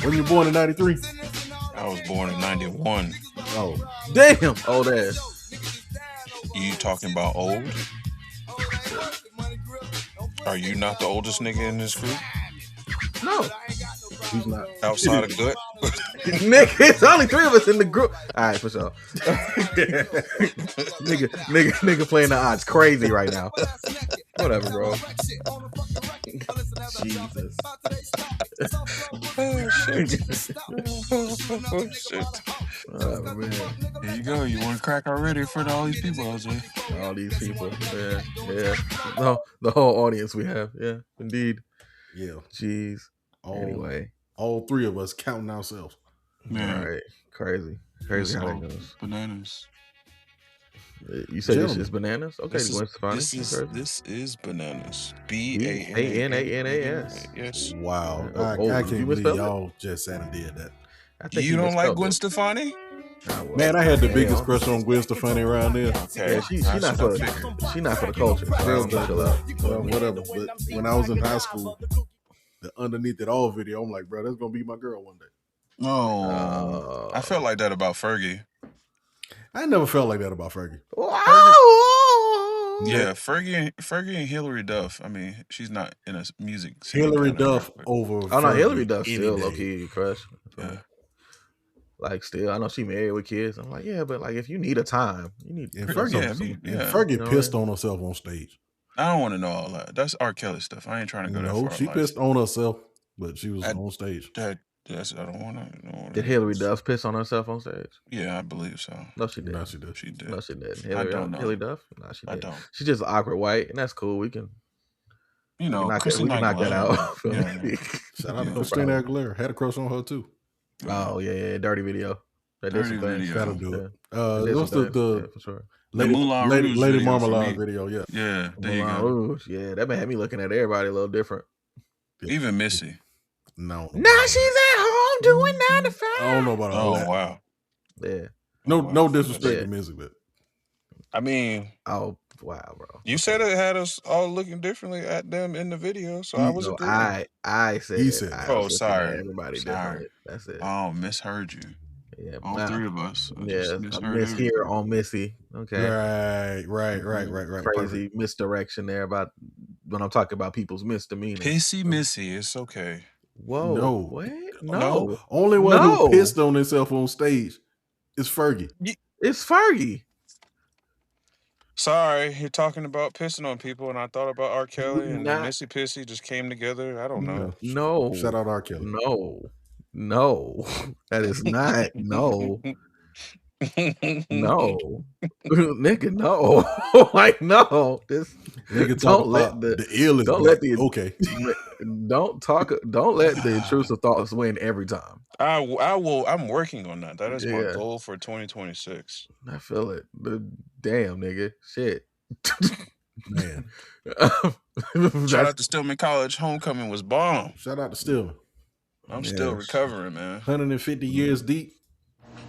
When you born in 93? I was born in 91. Oh, damn. Old ass. You talking about old? Are you not the oldest nigga in this group? No. He's not. Outside of Gut? Nigga, it's only 3 of us in the group. All right, for sure. nigga playing the odds crazy right now. Whatever, bro. Jesus. Oh, shit. Oh, shit. Oh, man. Here you go. You want to crack already for all these people, OJ? All these people. Yeah. No, the whole audience we have. Yeah, indeed. Yeah. Jeez. Anyway. All 3 of us counting ourselves. Man. All right. Crazy how that goes. Bananas. You said this is bananas? Okay, this is bananas. Bananas. Yes. Wow. I can't believe y'all just sat and did that. You don't like Gwen Stefani? Man, I had the biggest crush on Gwen Stefani around there. Okay. Yeah, she not for the culture. Well, whatever. But when I was in high school, the Underneath It All video, I'm like, bro, that's gonna be my girl one day. Oh, I felt like that about Fergie. I never felt like that about Fergie. Yeah, Fergie and Hilary Duff. I mean, she's not in a music. Hilary Duff over. Oh no, Hilary Duff still low key crush. Yeah. Like still, I know she married with kids. I'm like, yeah, but like if you need a time, you need. And Fergie pissed on herself on stage. I don't want to know all that. That's R. Kelly stuff. I ain't trying to go that far. No, she pissed on herself, but she was on stage. I don't want to. Did Hilary Duff piss on herself on stage? Yeah, I believe so. No, she did. No, she did. She did. No, she didn't. Hilary Duff? No, she did. I don't. She's just awkward white, and that's cool. We can. You know, we can knock that out. Shout out to Christina Aguilera. Had a crush on her too. Oh yeah, dirty video. Dirty video. That'll do it. What's for sure. Lady Marmalade video? Yeah. Yeah. There you go. Rouge. Yeah, that man had me looking at everybody a little different. Yeah. Even Missy. No. Now she's at home doing 9 to 5. I don't know about all that. Oh wow. Yeah. No disrespect to Missy, but I mean, oh wow, bro. You said it had us all looking differently at them in the video, so I was agreeing. I said he said. Sorry. Everybody different. That's it. Oh, misheard you. Yeah, all 3 of us. Yeah, miss here on Missy. Okay. Right. Crazy misdirection there about when I'm talking about people's misdemeanor. Pissy Missy, it's okay. Whoa. No. What? No. Only one who pissed on himself on stage is Fergie. It's Fergie. Sorry, you're talking about pissing on people, and I thought about R. Kelly and Missy Pissy just came together. I don't know. No. Shout out R. Kelly. No, that is not. No, nigga, no. Like no, this nigga don't let the ill is don't black. Let the okay. Don't let the intrusive thoughts win every time. I will. I'm working on that. That is my goal for 2026. I feel it. Damn, nigga, shit, man. Shout out to Stillman College. Homecoming was bomb. Shout out to Stillman. I'm still recovering, man. 150 years deep.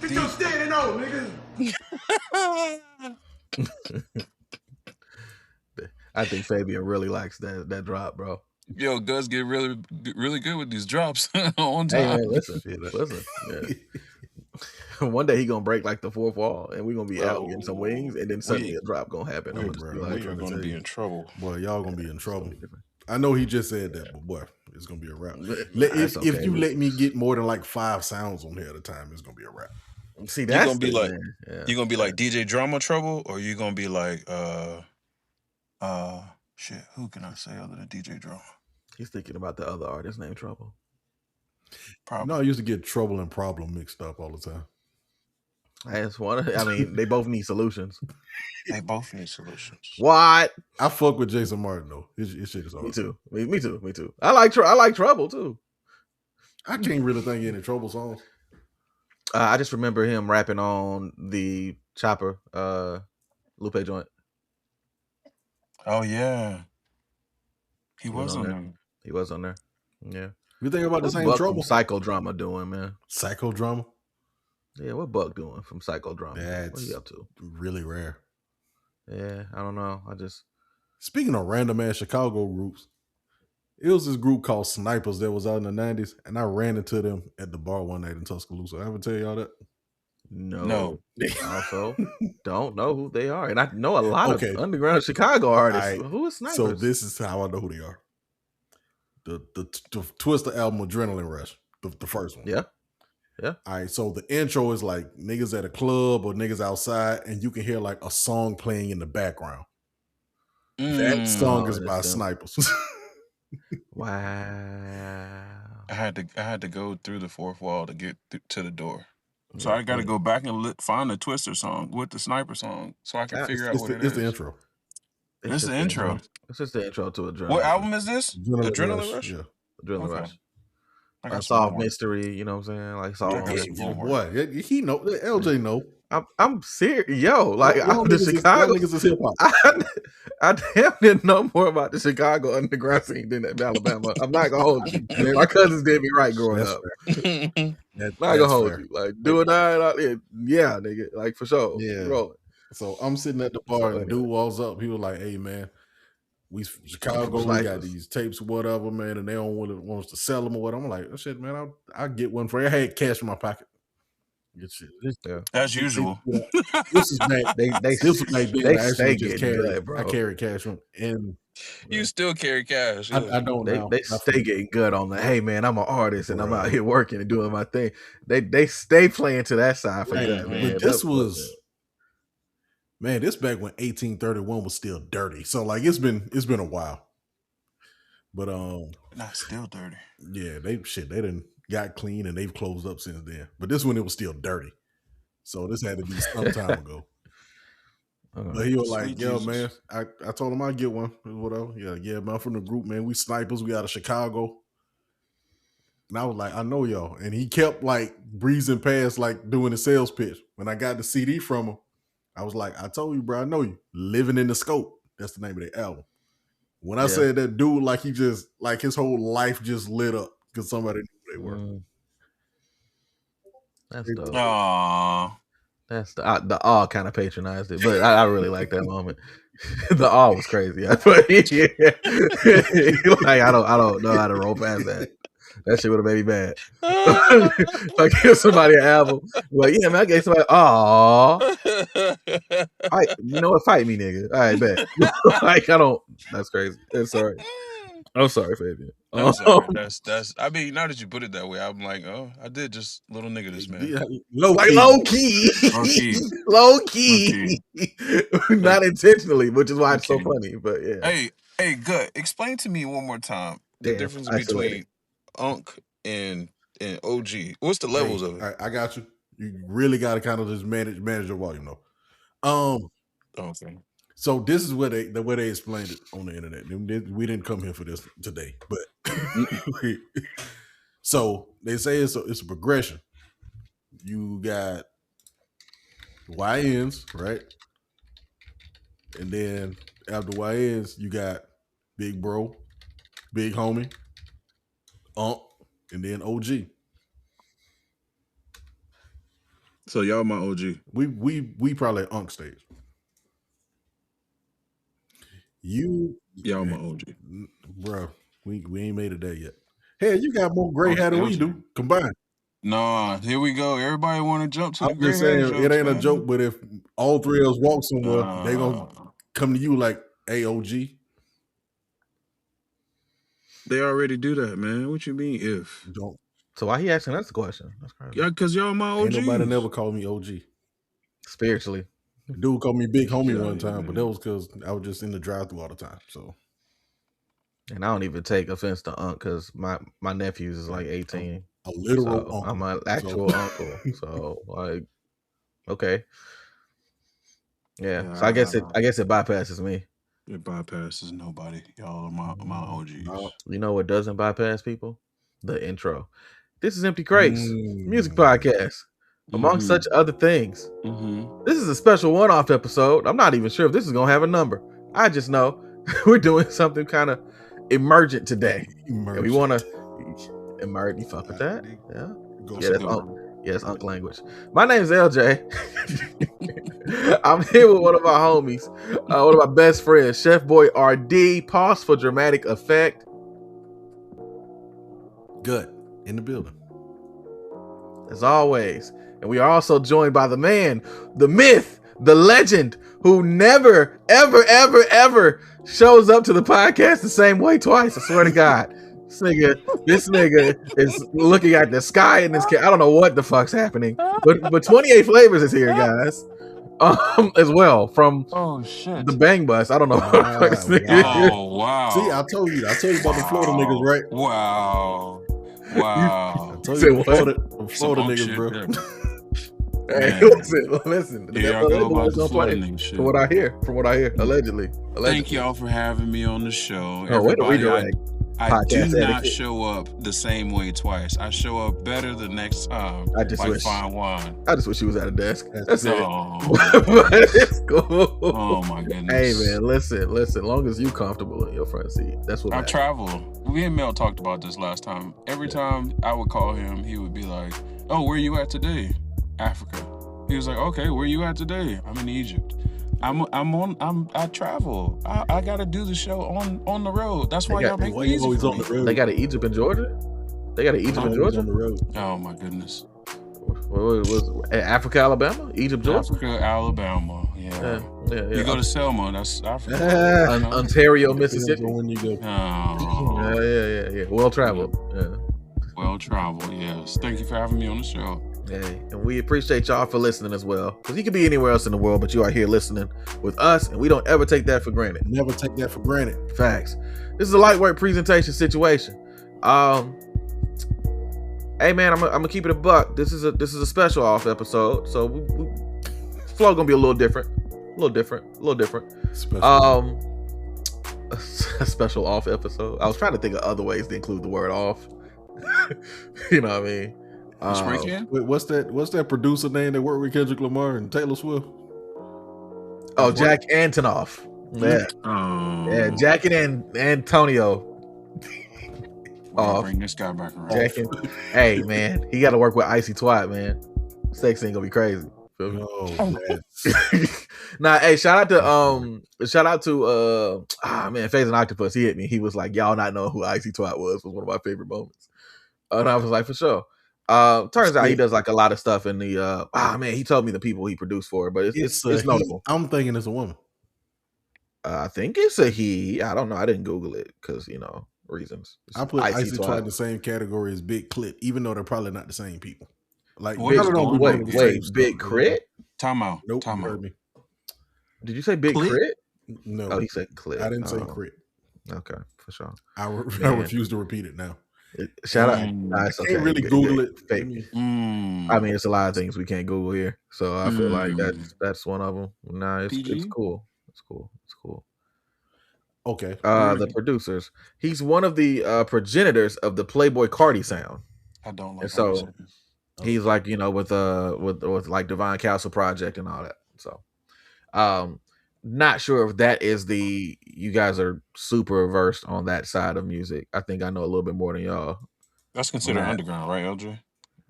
Get your standing on, nigga. I think Fabian really likes that drop, bro. Yo, Gus get really good with these drops on time. Hey, man, listen. Yeah. One day he gonna break like the 4th wall, and we gonna be out getting some wings, and then suddenly a drop gonna happen. We are gonna be in trouble. Boy, y'all gonna be in trouble. I know he just said that, but boy, it's gonna be a wrap. If you let me get more than like 5 sounds on here at a time, it's gonna be a wrap. See, that's you gonna be like DJ Drama Trouble, or you gonna be like shit, who can I say other than DJ Drama? He's thinking about the other artist named Trouble. Probably. No, I used to get Trouble and Problem mixed up all the time. I mean, they both need solutions. They both need solutions. What? I fuck with Jason Martin though. His shit is awesome. Me too. I like Trouble too. I can't really think of any Trouble songs. I just remember him rapping on the Chopper Lupe joint. Oh yeah, he was on there. He was on there. Yeah. You think about the same Trouble? Psychodrama doing, man. Psychodrama? Yeah, what Buck doing from Psychodrama? That's what are you up to? Really rare. Yeah, I don't know. Speaking of random ass Chicago groups, It was this group called Snipers that was out in the 90s, and I ran into them at the bar one night in Tuscaloosa. I ever tell y'all that? No. Also, don't know who they are. And I know a lot of underground Chicago artists. Who is Snipers? So this is how I know who they are. The Twister album, Adrenaline Rush, the first one. Yeah. Yeah. All right. So the intro is like niggas at a club or niggas outside, and you can hear like a song playing in the background. That song is by Snipers. Wow. I had to go through the fourth wall to get to the door. So I got to go back and find the Twister song with the Sniper song so I can figure out what it is. It's the intro. It's the intro. It's just the intro to Adrenaline. What album is this? Adrenaline Rush? Yeah. Adrenaline Rush. Unsolved mystery, you know what I'm saying? Like boy, he know. LJ know. I'm serious, yo. Like the Chicago niggas is hip hop. I damn near know more about the Chicago underground scene than Alabama. I'm not gonna hold you. My cousins did me right growing up. Not gonna hold you. Like doing that, yeah, nigga. Like for sure. Yeah. Rolling. So I'm sitting at the bar and dude walks up. He was like, "Hey man, we Chicago, we got these tapes or whatever, man, and they don't want us to sell them or whatever." I'm like, "Oh shit, man, I'll get one for you." I had cash in my pocket. Get shit. As usual. This is back. They stay getting good, bro. I carry cash on, and you still carry cash. I don't know. They stay getting good on the. Hey man, I'm an artist and I'm out here working and doing my thing. They stay playing to that side for that, man. But this was. Man, this back when 1831 was still dirty. So like it's been a while. But not still dirty. Yeah, they done got clean and they've closed up since then. But this one it was still dirty. So this had to be some time ago. But he was like, "Yo, man," I told him I'd get one. Whatever. Yeah, man, I'm from the group, man. We Snipers, we out of Chicago. And I was like, "I know y'all." And he kept like breezing past, like doing the sales pitch. When I got the CD from him, I was like, "I told you, bro, I know you. Living in the Scope." That's the name of the album. When I said that dude, like he just, like his whole life just lit up because somebody knew who they were. That's dope. Aww. That's the awe kind of patronized it, but I really like that moment. The awe was crazy. Like I don't know how to roll past that. That shit would have made me mad. If I give somebody an album, like, yeah, man, I gave somebody, aw. You know what? Fight me, nigga. All right, bet. Like, that's crazy. Sorry. I'm sorry, Fabian. That's. I mean, now that you put it that way, I'm like, oh, I did just little nigga this man. Yeah, low key. Not intentionally, which is why it's so funny. But yeah. Hey, good. Explain to me one more time the difference between Unk and OG. What's the levels of it? I got you. You really got to kind of just manage your volume, though. Okay. So this is where they explained it on the internet. We didn't come here for this today, but so they say it's a progression. You got YNs, right? And then after YNs, you got Big Bro, Big Homie, Unk, and then OG. So y'all my OG. We probably at Unk stage. Y'all my OG. Bro, we ain't made it there yet. Hell, you got more gray hair than we do combined. Nah, here we go. Everybody want to jump to the gray hair jokes, it ain't a joke, but if all three of us walk somewhere, they gonna come to you like, "Hey, OG." They already do that, man. What you mean if? Don't. So why he asking us the question? That's crazy. Yeah, because y'all my OG. Ain't nobody never called me OG. Spiritually. Dude called me Big Homie one time, but that was because I was just in the drive-thru all the time. So, and I don't even take offense to Unc because my nephews is like 18. A literal uncle. I'm an actual uncle. So like, okay, yeah. So I guess it bypasses me. It bypasses nobody. Y'all are my OGs. You know what doesn't bypass people? The intro. This is Empty Crates, music podcast. Among such other things. This is a special one-off episode. I'm not even sure if this is going to have a number. I just know we're doing something kind of emergent today. And we want to emerge. You fuck with that? Yeah. That's Unk language. My name is LJ. I'm here with one of my homies, one of my best friends, Chef Boy RD. Pause for dramatic effect. Gut in the building. As always. And we are also joined by the man, the myth, the legend, who never, ever, ever, ever shows up to the podcast the same way twice. I swear to God. This nigga is looking at the sky in this I don't know what the fuck's happening. But 28 Flavors is here, guys. As well from the Bang Bus. I don't know. Wow. Wow. See, I told you about the Florida niggas, right? Wow. I told you the Florida niggas, bro. Hey, listen. Yeah, from what I hear, allegedly. Thank y'all for having me on the show. I do not show up the same way twice. I show up better the next time. Fine wine. I just wish she was at a desk. That's it. But it's cool. Oh my goodness. Hey man, listen. As long as you comfortable in your front seat, that's what I travel. Me and Mel talked about this last time. Every time I would call him, he would be like, "Oh, where you at today?" Africa. He was like, "Okay, where you at today?" "I'm in Egypt." I travel. I gotta do the show on the road. That's why y'all make it easy for me. They got an Egypt in Georgia? They got an Egypt in Georgia? On the road. Oh my goodness. What was Africa, Alabama? Egypt, Georgia? Africa, Alabama. Yeah. You go to Selma, that's Africa. Ontario, Mississippi. When you go. Yeah. Well traveled. Yeah. Well traveled, yes. Thank you for having me on the show. Hey, and we appreciate y'all for listening as well. Because you could be anywhere else in the world, but you are here listening with us, and we don't ever take that for granted. Never take that for granted. Facts. This is a lightweight presentation situation. Hey man, I'm gonna keep it a buck. This is a special off episode, so flow gonna be a little different. Special. A special off episode. I was trying to think of other ways to include the word off. You know what I mean? Wait, what's that producer name that worked with Kendrick Lamar and Taylor Swift? Oh, Jack Antonoff. Yeah. Yeah, Jack and Antonio. Bring this guy back around. Hey man, he got to work with Icy Twat, man. Sex ain't gonna be crazy. Oh man. Nah, hey, shout out to FaZe and Octopus. He hit me. He was like, y'all not know who Icy Twat was one of my favorite moments. And I was like, for sure. Turns out he does like a lot of stuff in the he told me the people he produced for, but it's notable. I'm thinking it's a woman. I think it's a he. I don't know. I didn't Google it because reasons. I put Icy Twat in the same category as Big Clit, even though they're probably not the same people. Like Big Crit? Time out. Nope. Time out. Did you say Big Crit? No. Oh, he said Clit. I didn't say Crit. Okay, for sure. I refuse to repeat it now. Shout out. Nah, it's okay. Can't really Google it. I mean, it's a lot of things we can't Google here, so I feel like that's one of them. Nah, it's cool. It's cool. Okay. The producers. He's one of the progenitors of the Playboy Cardi sound. I don't like. And so he's like with like Divine Castle Project and all that. So, not sure if that is you guys are super versed on that side of music. I think I know a little bit more than y'all. That's considered underground, right, LJ?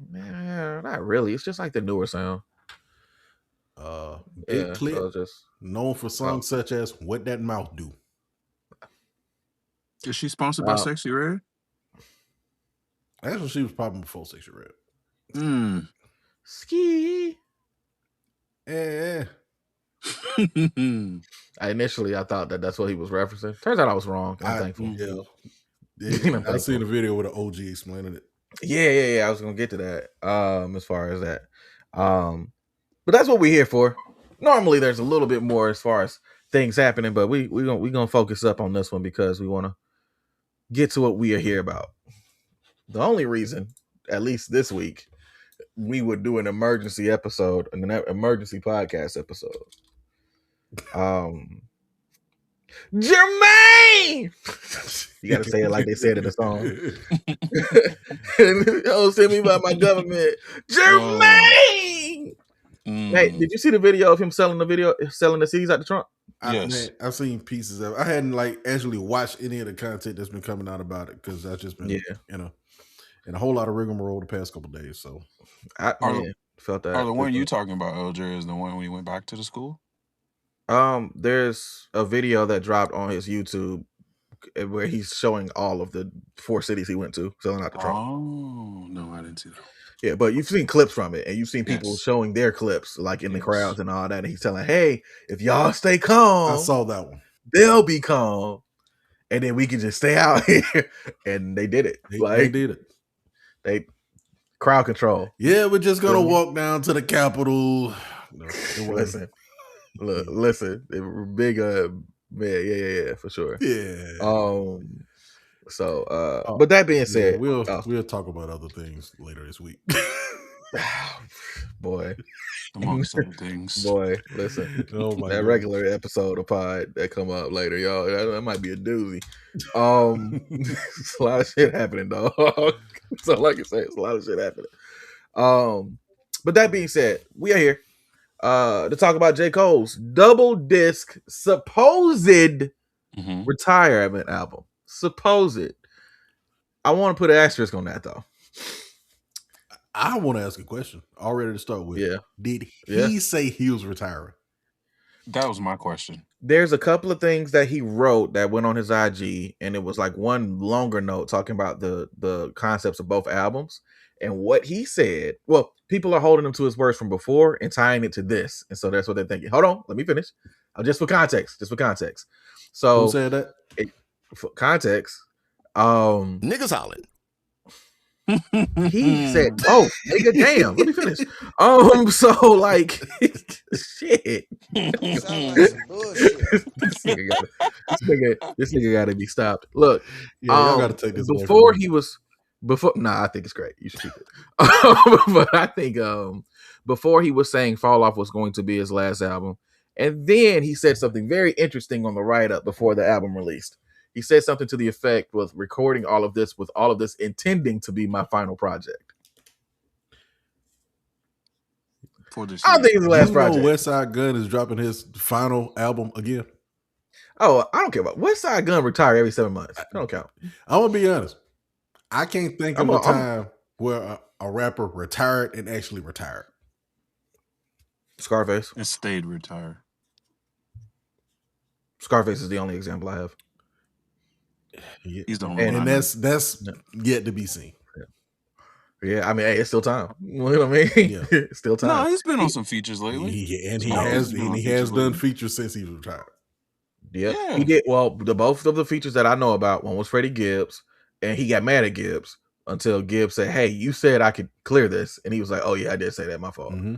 Man, not really. It's just like the newer sound. Big Clip, just known for songs such as "What That Mouth Do." Is she sponsored by Sexy Red? Actually, she was probably before Sexy Red. Ski. Yeah. Initially, I thought that's what he was referencing. Turns out I was wrong. I'm thankful. Yeah. I seen a video with an OG explaining it. Yeah. I was gonna get to that. As far as that, but that's what we're here for. Normally, there's a little bit more as far as things happening, but we're gonna focus up on this one because we want to get to what we are here about. The only reason, at least this week, we would do an emergency episode, an emergency podcast episode. Jermaine, you gotta say it like they said in the song. Oh, send me by my government, Jermaine. Hey, did you see the video of him selling the CDs out the trunk? Yes, I've seen pieces of it. I hadn't actually watched any of the content that's been coming out about it because I've just been in a whole lot of rigmarole the past couple of days. So I felt that. The one you talking about, LJ, is the one when he went back to the school? There's a video that dropped on his YouTube where he's showing all of the 4 cities he went to selling out the trunk. Oh no, I didn't see that. Yeah, but you've seen clips from it, and you've seen people showing their clips, like in the crowds and all that. And he's telling, "Hey, if y'all stay calm, I saw that one. They'll be calm, and then we can just stay out here." And they did it. They did it. They crowd control. Yeah, we're just gonna walk down to the Capitol. No, listen, big yeah, for sure. Yeah. So, but that being said, we'll talk about other things later this week. Boy, amongst other things. Boy, listen, that regular episode of pod that come up later, y'all, that might be a doozy. It's a lot of shit happening, dog. So, like I said, it's a lot of shit happening. But that being said, we are here to talk about J. Cole's double disc supposed retirement album. Supposed. I want to put an asterisk on that, though. I want to ask a question already to start with. Yeah. Did he say he was retiring? That was my question. There's a couple of things that he wrote that went on his IG, and it was like one longer note talking about the concepts of both albums. And what he said, well, people are holding him to his words from before and tying it to this. And so that's what they're thinking. Hold on, let me finish. Just for context. So who said that? For context, niggas hollering. He said, "Oh, nigga, damn, let me finish." So like, shit. This nigga got to be stopped. Look, y'all got to take this before he was. I think it's great. You should keep it. But I think before he was saying "Fall Off" was going to be his last album, and then he said something very interesting on the write-up before the album released. He said something to the effect with recording all of this, with all of this intending to be my final project. I don't think it's the last project. Westside Gunn is dropping his final album again. Oh, I don't care about Westside Gunn. Retire every 7 months. I don't count. I'm gonna be honest. I can't think of a time where a rapper retired and actually retired. Scarface. And stayed retired. Scarface is the only example I have. He's the only one. And that's yet to be seen. Yeah, I mean, hey, it's still time. You know what I mean? Yeah. It's still time. No, he's been on some features lately. He has done features since he was retired. Yeah, he did. Well, both of the features that I know about, one was Freddie Gibbs, and he got mad at Gibbs until Gibbs said, "Hey, you said I could clear this," and he was like, "Oh yeah, I did say that. My fault." Mm-hmm.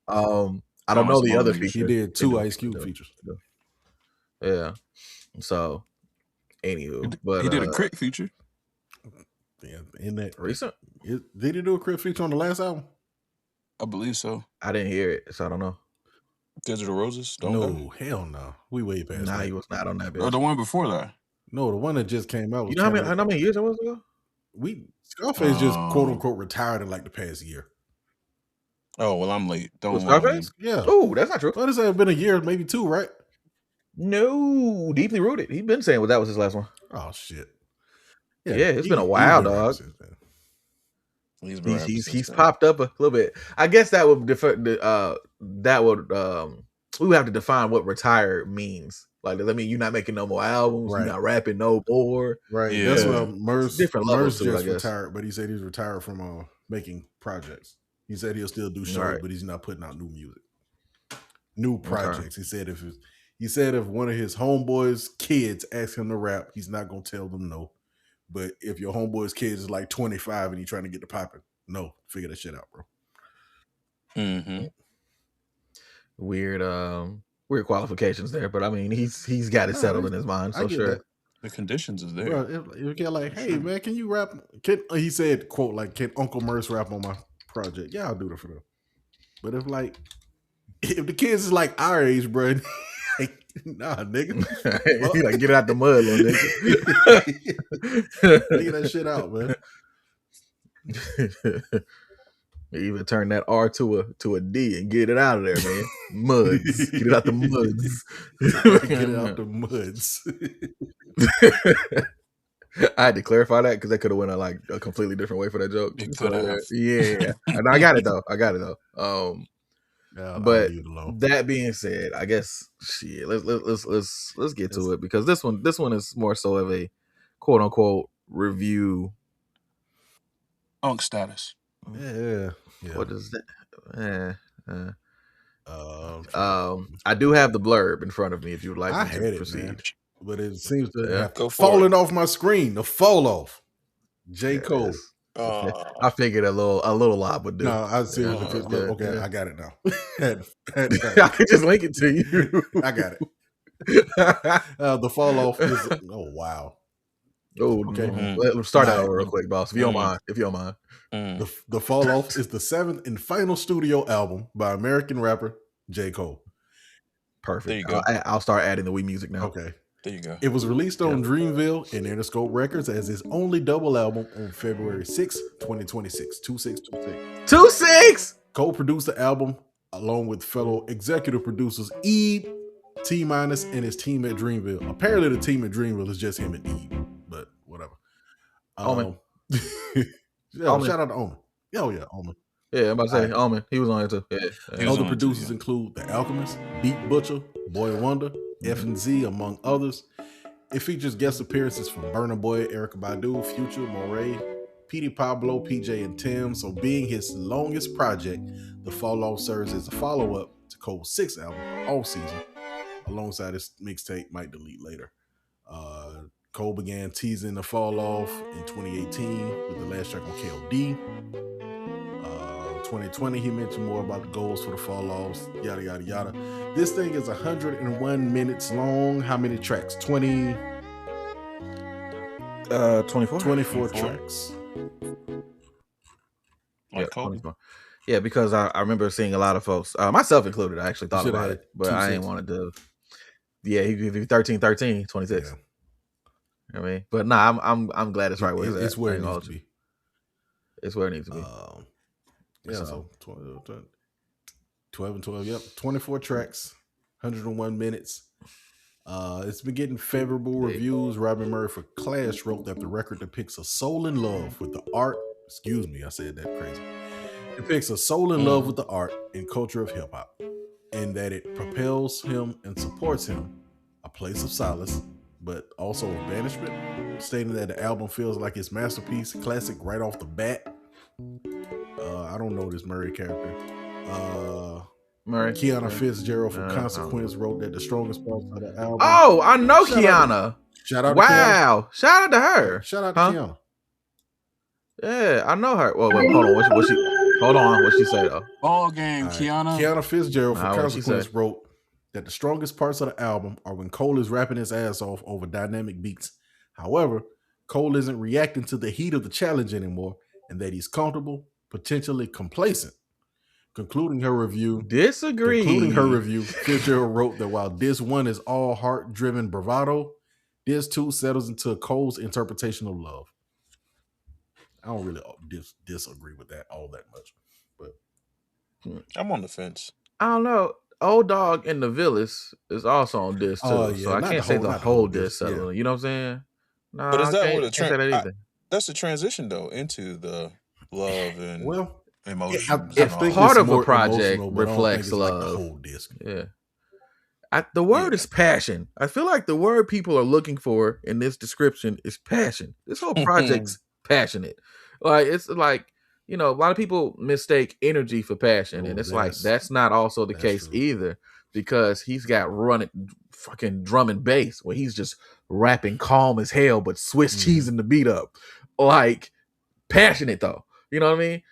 I don't know the other features. He did 2 Ice Cube features. Yeah. So, anywho, but he did a Crit feature. Yeah, in that recent. Did he do a Crit feature on the last album? I believe so. I didn't hear it, so I don't know. Digital Roses? Hell no. We way past that. He was not on that bitch. Or the one before that? No, the one that just came out. You know how many years it was ago? Scarface just quote unquote retired in like the past year. Oh well, I'm late. Don't Scarface? Yeah. Oh, that's not true. Well, this has been a year, maybe 2, right? No, Deeply Rooted. He's been saying that was his last one. Oh shit. Yeah, it's been a while, dog. He's popped up a little bit. I guess that would we would have to define what retired means. Like, does that mean you're not making no more albums? Right. You're not rapping no more? Right. Yeah. That's what Merce just too, retired, but he said he's retired from making projects. He said he'll still do shows, but he's not putting out new music, new projects. Okay. He said if one of his homeboys' kids asks him to rap, he's not gonna tell them no. But if your homeboy's kids is like 25 and you're trying to get the popping, no, figure that shit out, bro. Mm-hmm. Weird qualifications there, but I mean, he's got it settled in his mind, so sure. That. The conditions is there. Bro, if you get like, hey man, can you rap? He said, quote, like, can Uncle Merce rap on my project? Yeah, I'll do that for them. But if the kids is like our age, bro, like, nah, nigga. You like, get it out the mud, little nigga. Figure that shit out, man. Even turn that R to a D and get it out of there, man. Muds. Get it out the muds. Get it out the muds. I had to clarify that because that could have went a completely different way for that joke. Yeah. And I got it though. But that being said, I guess shit. Let's get to it, because this one is more so of a quote unquote review. Unk status. Yeah. What is that? I do have the blurb in front of me if you would like me to proceed. Man, but it seems to have fallen off my screen. The fall off. J. Cole. I figured a little lob would do. No, I see. Okay, I got it now. I could just link it to you. I got it. The fall off is. Oh wow. Oh, okay. Let's start that over real quick, boss. If you don't mind. The fall off is the 7th and final studio album by American rapper J. Cole. Perfect. There you go. I'll start adding the Wii music now. Okay. There you go. It was released on Dreamville and Interscope Records as his only double album on February 6, 2026. 2626. 26! Cole produced the album along with fellow executive producers Eve, T-Minus, and his team at Dreamville. Apparently the team at Dreamville is just him and Eve, but whatever. Omen. Shout out to Omen. Oh yeah, Omen. Yeah, I'm about to say Omen. He was on it too. Yeah. Other producers include The Alchemist, Beat Butcher, Boy Wonder, F&Z, among others. It features guest appearances from Burna Boy, Erykah Badu, Future, Moray, Petey Pablo, PJ, and Tim. So being his longest project, The Fall Off serves as a follow-up to Cole's 6th album, All Season, alongside his mixtape, Might Delete Later. Cole began teasing The Fall Off in 2018 with the last track on KOD. 2020, he mentioned more about the goals for The Fall Offs, yada, yada, yada. This thing is 101 minutes long. How many tracks? 24? 24 tracks. Like Cole? Yeah, because I remember seeing a lot of folks, myself included, I actually thought about it, but I ain't wanted to. Yeah, he 13, 26. Yeah. I mean, but nah, I'm glad it's right where it's at. It's where it needs to be. It's where it needs to be. So 12 and 12, yep. 24 tracks, 101 minutes. It's been getting favorable reviews. Robin Murray for Clash wrote that the record depicts a soul in love with the art. Excuse me, I said that crazy. Depicts a soul in love with the art and culture of hip hop, and that it propels him and supports him, a place of solace, but also of banishment, stating that the album feels like his masterpiece, classic right off the bat. I don't know this Murray character. Kiana Fitzgerald from Consequence wrote that the strongest parts of the album. Oh, I know Kiana. Shout out to Kiana. Shout out to her. Shout out to Kiana. Yeah, I know her. Well, wait, hold on. What'd she say though? Ball game, Kiana. Kiana Fitzgerald from Consequence wrote that the strongest parts of the album are when Cole is rapping his ass off over dynamic beats. However, Cole isn't reacting to the heat of the challenge anymore, and that he's comfortable, potentially complacent. Concluding her review, Fitzgerald wrote that while Diss 1 is all heart-driven bravado, Diss 2 settles into Cole's interpretation of love. I don't really disagree with that all that much, but I'm on the fence. I don't know. Old Dog in the Villas is also on Diss too, so I can't say the whole Diss settling. Yeah. You know what I'm saying? No, but is that what that's the transition though into the love and emotion? If part of a project reflects love, like the whole disc. Yeah. The word is passion. I feel like the word people are looking for in this description is passion. This whole project's passionate. Like it's like, you know, a lot of people mistake energy for passion, and it's like that's not also the case either, because he's got running fucking drum and bass where he's just rapping calm as hell, but Swiss cheesing the beat up. Like passionate though. You know what I mean?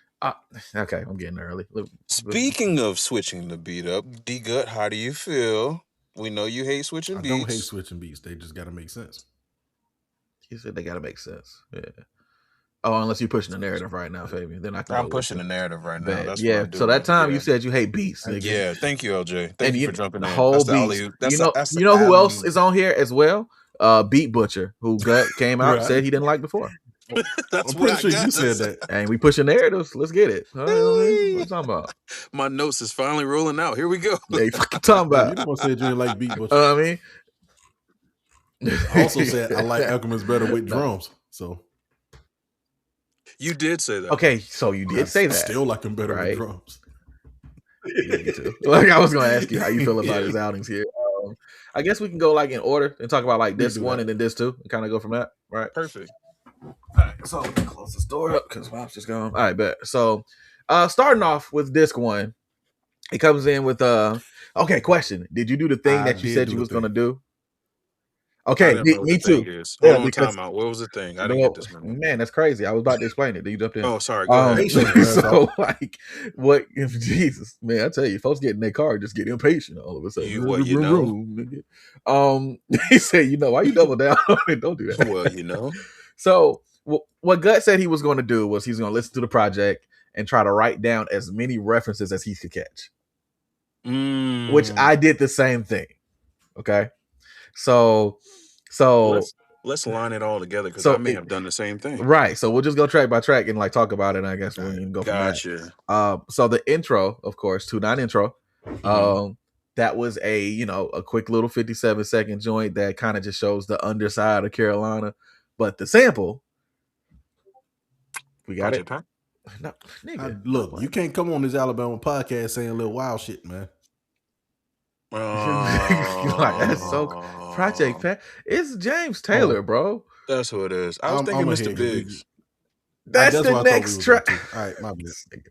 Okay, I'm getting early. Speaking of switching the beat up, D-Gut, how do you feel? We know you hate switching beats. I don't hate switching beats. They just got to make sense. You said they got to make sense. Yeah. Oh, unless you're pushing the narrative right now, Fabian. Then I'm pushing the narrative right now. That's yeah. So that time you said you hate beats. Nigga. Yeah. Thank you, LJ. Thank you for jumping in. Whole beats. You know who else is on here as well? Beat Butcher, who came out and said he didn't like before. That's I'm pretty sure you said that. And we pushing narratives. Let's get it. What you talking about? My notes is finally rolling out. Here we go. Yeah, you fucking talking about. You don't say you didn't like Beat Butcher. I mean, also said I like Alchemist better with drums. So you did say that. Okay, so you did say that. Still like him better with drums. Yeah, me too. Like I was gonna ask you how you feel about his outings here. I guess we can go like in order and talk about like this one and then this two and kind of go from that, right? Perfect. All right, so let me close this door up because mom's just gone. All right, bet. So starting off with disc one, it comes in with okay, question. Did you do the thing that you said you was gonna do? Okay, me too. Yeah, hold on, time out. What was the thing? I didn't get this memo. Man, that's crazy. I was about to explain it. Then you jumped in. Oh, sorry. Go ahead. So, like, what if Jesus, man? I tell you, folks get in their car and just get impatient all of a sudden. You know? He said, you know, why you double down on it? Don't do that. Well, you know. So, what Gut said he was going to do was he's going to listen to the project and try to write down as many references as he could catch. Which I did the same thing. Okay. So let's line it all together because I may have done the same thing. Right. So we'll just go track by track and like talk about it. I guess we can go from that. So the intro, of course, 2-9 intro. That was a quick little 57-second joint that kind of just shows the underside of Carolina. But the sample, we got it. No, nigga, look, you can't come on this Alabama podcast saying a little wild shit, man. Like, that's so Project Pat. It's James Taylor, bro. That's who it is. I was thinking Mr. Biggs. That's the next track. All right, my bad.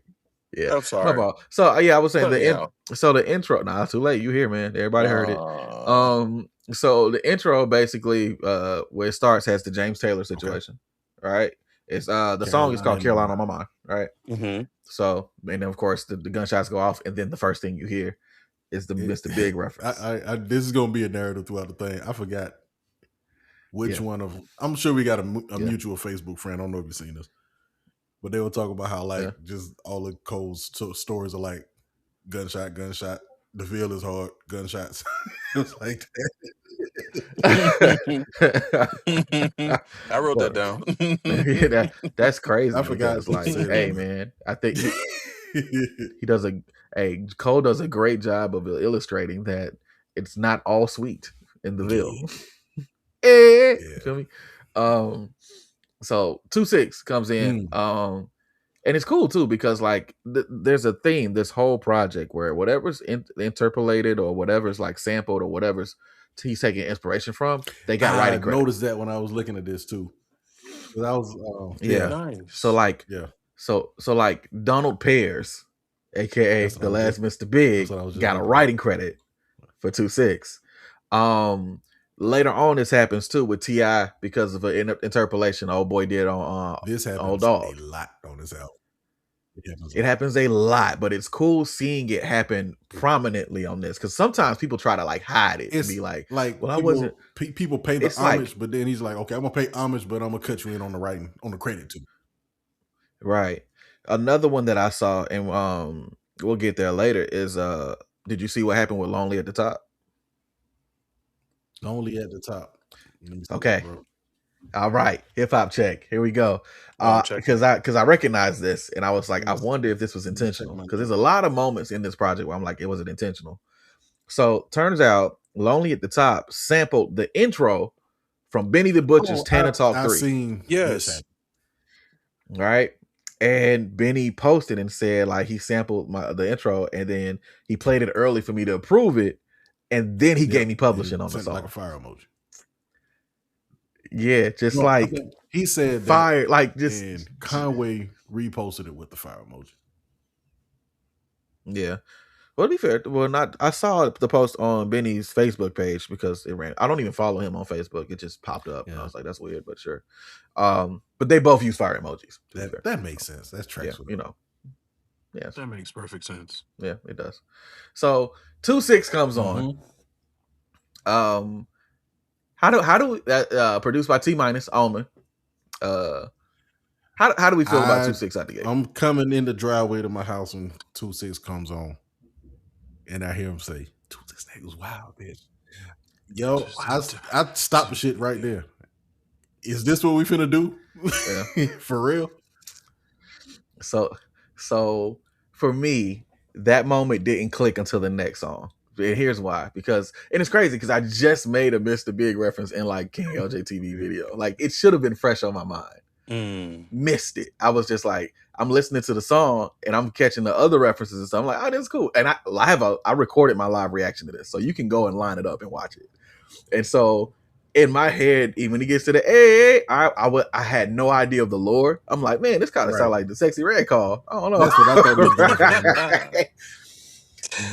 Yeah, I'm sorry. My so I was saying the intro. Nah, too late. You here, man? Everybody heard it. So the intro basically, where it starts, has the James Taylor situation, right? It's the song is called "Carolina on My Mind," right? Mm-hmm. So, and then of course the gunshots go off, and then the first thing you hear is the Mr. Big reference. This is gonna be a narrative throughout the thing. I forgot which one of them. I'm sure we got a mutual Facebook friend. I don't know if you've seen this, but they were talking about how just all of Cole's stories are like gunshot. The feel is hard. Gunshots. It was like that. I wrote that down. That's crazy. I forgot. It's like, hey man, I think he does Cole does a great job of illustrating that it's not all sweet in the Ville. You feel me? So 2-6 comes in, and it's cool too because like there's a theme this whole project where whatever's interpolated or whatever's like sampled or whatever's he's taking inspiration from, they got writing credit. I noticed that when I was looking at this too. I was nice. So like so like Donald Pears, aka the last Mr. Big, got a writing credit for 2-6. Later on, this happens too with T.I. because of an interpolation old boy did on this happens Old Dog. A lot on this album. It happens a lot, but it's cool seeing it happen prominently on this because sometimes people try to like hide it and be like, well, I wasn't. People pay the homage, but then he's like, okay, I'm gonna pay homage, but I'm gonna cut you in on the writing, on the credit too. Right. Another one that I saw, and we'll get there later, is did you see what happened with Lonely at the Top? Lonely at the Top. Okay. All right. Hip hop check. Here we go. Because I recognize this and I was like, I wonder if this was intentional. Because there's a lot of moments in this project where I'm like, it wasn't intentional. So turns out Lonely at the Top sampled the intro from Benny the Butcher's Tana Talk 3. Yes. Right. And Benny posted and said like he sampled the intro and then he played it early for me to approve it. And then he gave me publishing on the song. Like a fire emoji. Yeah, just like he said fire, that, like just and Conway reposted it with the fire emoji. Yeah. Well, to be fair, I saw the post on Benny's Facebook page because it ran. I don't even follow him on Facebook. It just popped up. And I was like, that's weird, but sure. But they both use fire emojis. That makes sense. That's tracks. Yeah, that makes perfect sense. Yeah, it does. So 2-6 comes on. How do produced by T- Allman. How do we feel about 2-6 out the gate? I'm coming in the driveway to my house when 2-6 comes on, and I hear him say, 2-6 niggas wild, bitch. Yo, I stopped the shit right there. Is this what we finna do? Yeah. For real? So for me, that moment didn't click until the next song. And here's why. And it's crazy because I just made a Mr. Big reference in like King LJ TV video. Like it should have been fresh on my mind. missed it. I was just like, I'm listening to the song and I'm catching the other references and stuff. I'm like, oh, that's cool. And I recorded my live reaction to this, so you can go and line it up and watch it. And so in my head, when he gets to the hey, I had no idea of the lore. I'm like, man, this kind of sound like the Sexy Red call. I don't know. That's what I thought was going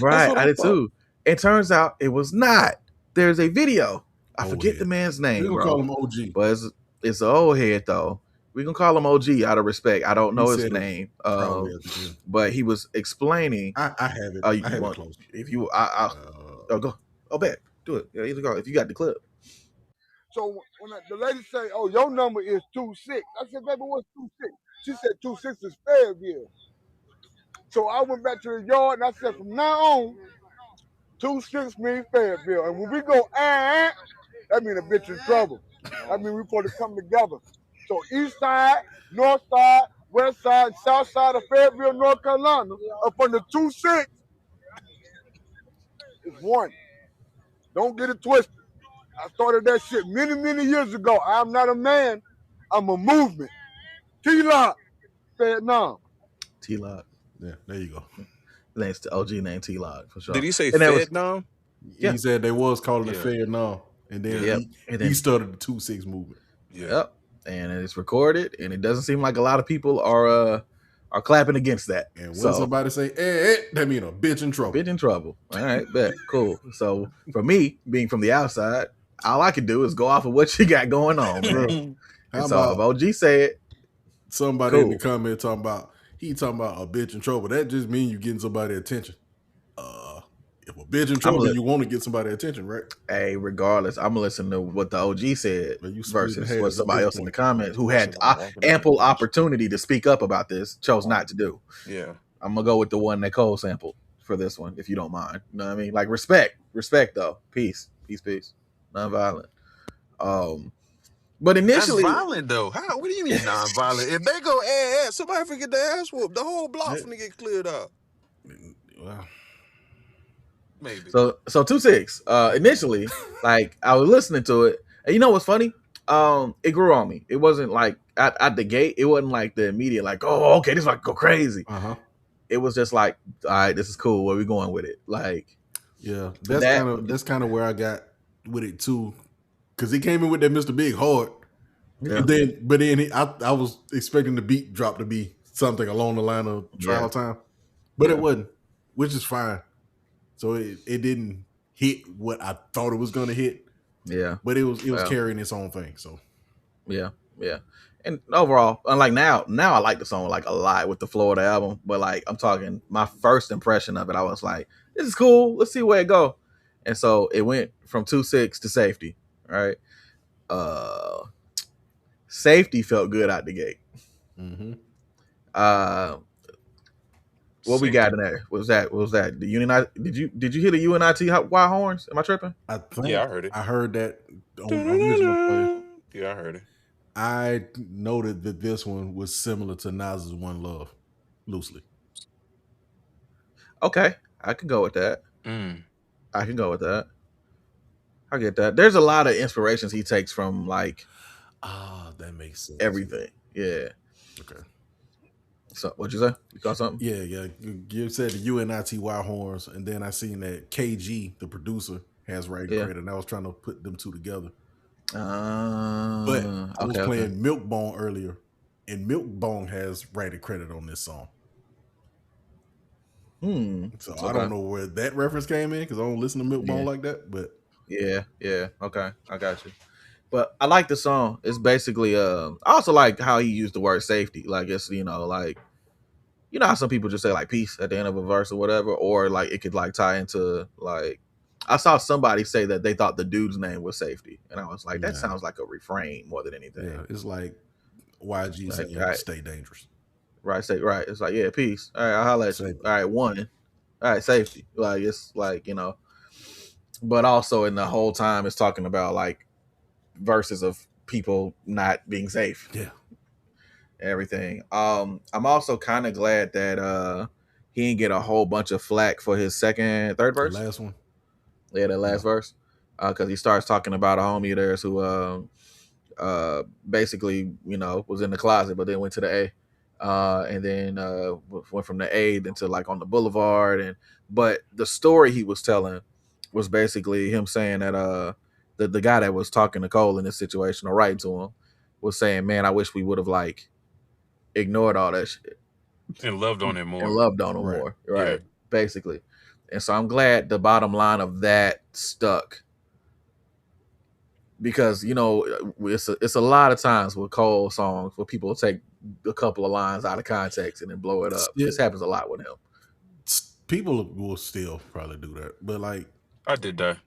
Right, I did too. It turns out it was not. There's a video. I forget the man's name. We're gonna call him OG, but it's an old head though. We can call him OG out of respect. I don't know his name, but he was explaining. I have it. I have it close. If you, go. Oh, bet. Do it. Yeah, either go. If you got the clip. So when the lady say, "Oh, your number is 26," I said, "Baby, what's 26?" She said, "26 is Fayetteville." So I went back to the yard and I said, "From now on, 26 means Fayetteville, and when we go that means a bitch in trouble. That means we supposed to come together." So east side, north side, west side, south side of Fayetteville, North Carolina, up on the 26 is one. Don't get it twisted. I started that shit many, many years ago. I'm not a man. I'm a movement. T-Lock, Vietnam. T-Lock. Yeah, there you go. Name's the OG name T-Lock for sure. Did he say Vietnam? He said they was calling it Vietnam, and then he started the 2-6 movement. Yep, and it's recorded, and it doesn't seem like a lot of people are clapping against that. And when somebody say "eh," that mean a bitch in trouble. Bitch in trouble. All right, bet. Cool. So for me, being from the outside, all I can do is go off of what you got going on, bro. How so about if OG said somebody in the comment talking about a bitch in trouble? That just means you getting somebody's attention. If a bitch in trouble, you want to get somebody's attention, right? Hey, regardless, I'm gonna listen to what the OG said versus what somebody else in the comments who had ample opportunity to speak up about this chose not to do. Yeah, I'm gonna go with the one that Cole sampled for this one, if you don't mind. You know what I mean? Like respect though. Peace. Non-violent. But initially, non-violent though. How? What do you mean non-violent? If they go somebody forget their ass whooped, the whole block finna get cleared up. Well, maybe. So 2-6. Initially, like I was listening to it, and you know what's funny? It grew on me. It wasn't like at the gate. It wasn't like the immediate like, oh, okay, this might go crazy. It was just like, all right, this is cool. Where we going with it? Like, yeah, that's kind of where I got with it too, because he came in with that Mr. Big hard. Yeah. But then I was expecting the beat drop to be something along the line of Trial Time, but it wasn't, which is fine. So it didn't hit what I thought it was going to hit. Yeah, but it was carrying its own thing. So yeah. And overall, unlike now I like the song like a lot with the flow of the album. But like I'm talking, my first impression of it, I was like, this is cool. Let's see where it go. And so it went from 2-6 to Safety. Right. Safety felt good out the gate. Mm-hmm. What we got in there? What was that? The UNIT? Did you hear the UNIT Y horns? Am I tripping? I think, I heard it. I heard that on original play. Yeah, I heard it. I noted that this one was similar to Nas's One Love, loosely. Okay, I can go with that. I can go with that. I get that. There's a lot of inspirations he takes from like. That makes sense. Everything. Yeah. Okay. So what'd you say? You got something? Yeah. You said the UNITY horns, and then I seen that KG, the producer, has writing credit, and I was trying to put them two together. But I was playing Milk Bone earlier, and Milk Bone has writing credit on this song. So I don't know where that reference came in because I don't listen to Milk Bone like that. But yeah, okay, I got you. But I like the song. It's basically I also like how he used the word safety. Like it's like how some people just say like peace at the end of a verse or whatever, or like it could like tie into like I saw somebody say that they thought the dude's name was Safety, and I was like, that sounds like a refrain more than anything. Yeah, it's like YG saying stay dangerous. Right, right. It's like, yeah, peace. All right, I'll holler at you. All right, one. All right, safety. Like it's like, but also in the whole time it's talking about like verses of people not being safe. Yeah. Everything. I'm also kind of glad that he didn't get a whole bunch of flack for his third verse. The last one. Yeah, the last verse. Because he starts talking about a homie of theirs who basically, was in the closet, but then went to the A. And then went from the A into like on the boulevard. But the story he was telling was basically him saying that the guy that was talking to Cole in this situation or writing to him was saying, man, I wish we would have like ignored all that shit and loved on him more. and loved on him more. Right. Basically. And so I'm glad the bottom line of that stuck. Because it's a lot of times with Cole songs where people take a couple of lines out of context and then blow it up. This happens a lot with him. People will still probably do that, but like I did that.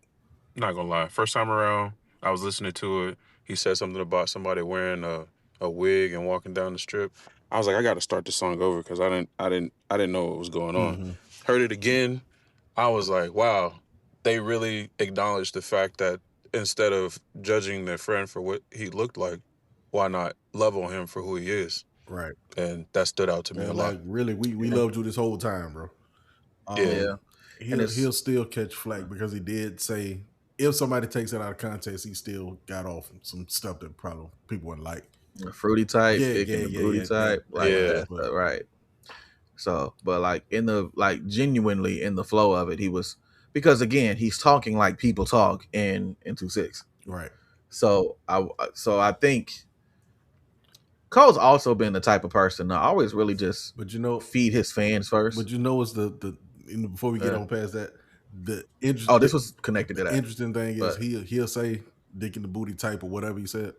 Not gonna lie. First time around, I was listening to it. He said something about somebody wearing a wig and walking down the strip. I was like, I got to start the song over because I didn't know what was going on. Mm-hmm. Heard it again. I was like, wow, they really acknowledged the fact that instead of judging their friend for what he looked like, why not love on him for who he is? Right. And that stood out to me a lot. Like, really, we loved you this whole time, bro. Yeah. He'll still catch flack because he did say if somebody takes it out of context, he still got off some stuff that probably people wouldn't like. The fruity type, the booty type, right. So, but like in the genuinely in the flow of it, he was, because again, he's talking like people talk in 2-6. Right. So I think Cole's also been the type of person to always really just feed his fans first. But it's before we get on past that, this was connected to that. Interesting thing is he'll say dick in the booty type or whatever he said,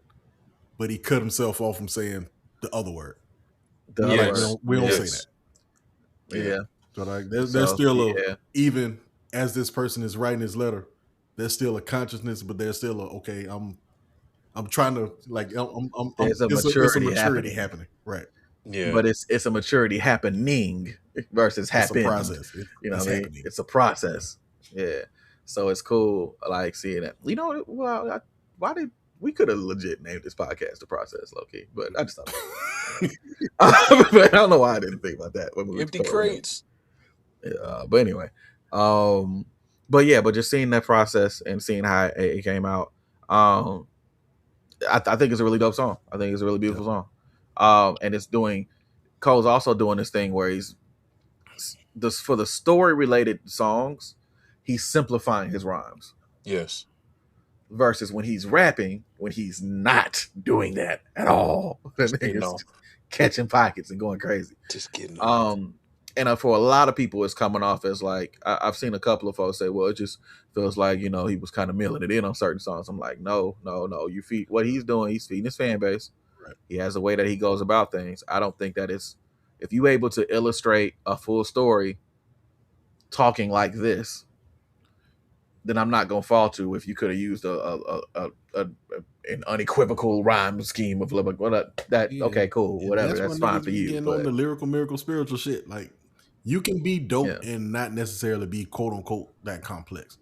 but he cut himself off from saying the other word. We don't say that. Yeah. So like there's still even as this person is writing his letter, there's still a consciousness, but there's still I'm trying to like there's a maturity happening. Right. Yeah. But it's a maturity happening versus happening. It's a process. What I mean? It's a process. Yeah. So it's cool like seeing that. Well, we could have legit named this podcast The Process, low key, but I just thought but I don't know why I didn't think about that. Empty crates. But anyway. But just seeing that process and seeing how it came out, I think it's a really dope song. I think it's a really beautiful song. And Cole's also doing this thing where he's for the story related songs, he's simplifying his rhymes. Yes. Versus when he's rapping, when he's not doing that at all. Just catching pockets and going crazy. Just kidding. And for a lot of people, it's coming off as like, I've seen a couple of folks say, well, it just feels like, he was kind of milling it in on certain songs. I'm like, no. You feed what he's doing. He's feeding his fan base. Right. He has a way that he goes about things. I don't think that if you're able to illustrate a full story talking like this, then I'm not gonna fall to if you could have used an unequivocal rhyme scheme of okay, cool, whatever, that's fine for you. Getting on the lyrical, miracle, spiritual shit, like you can be dope and not necessarily be quote unquote that complex.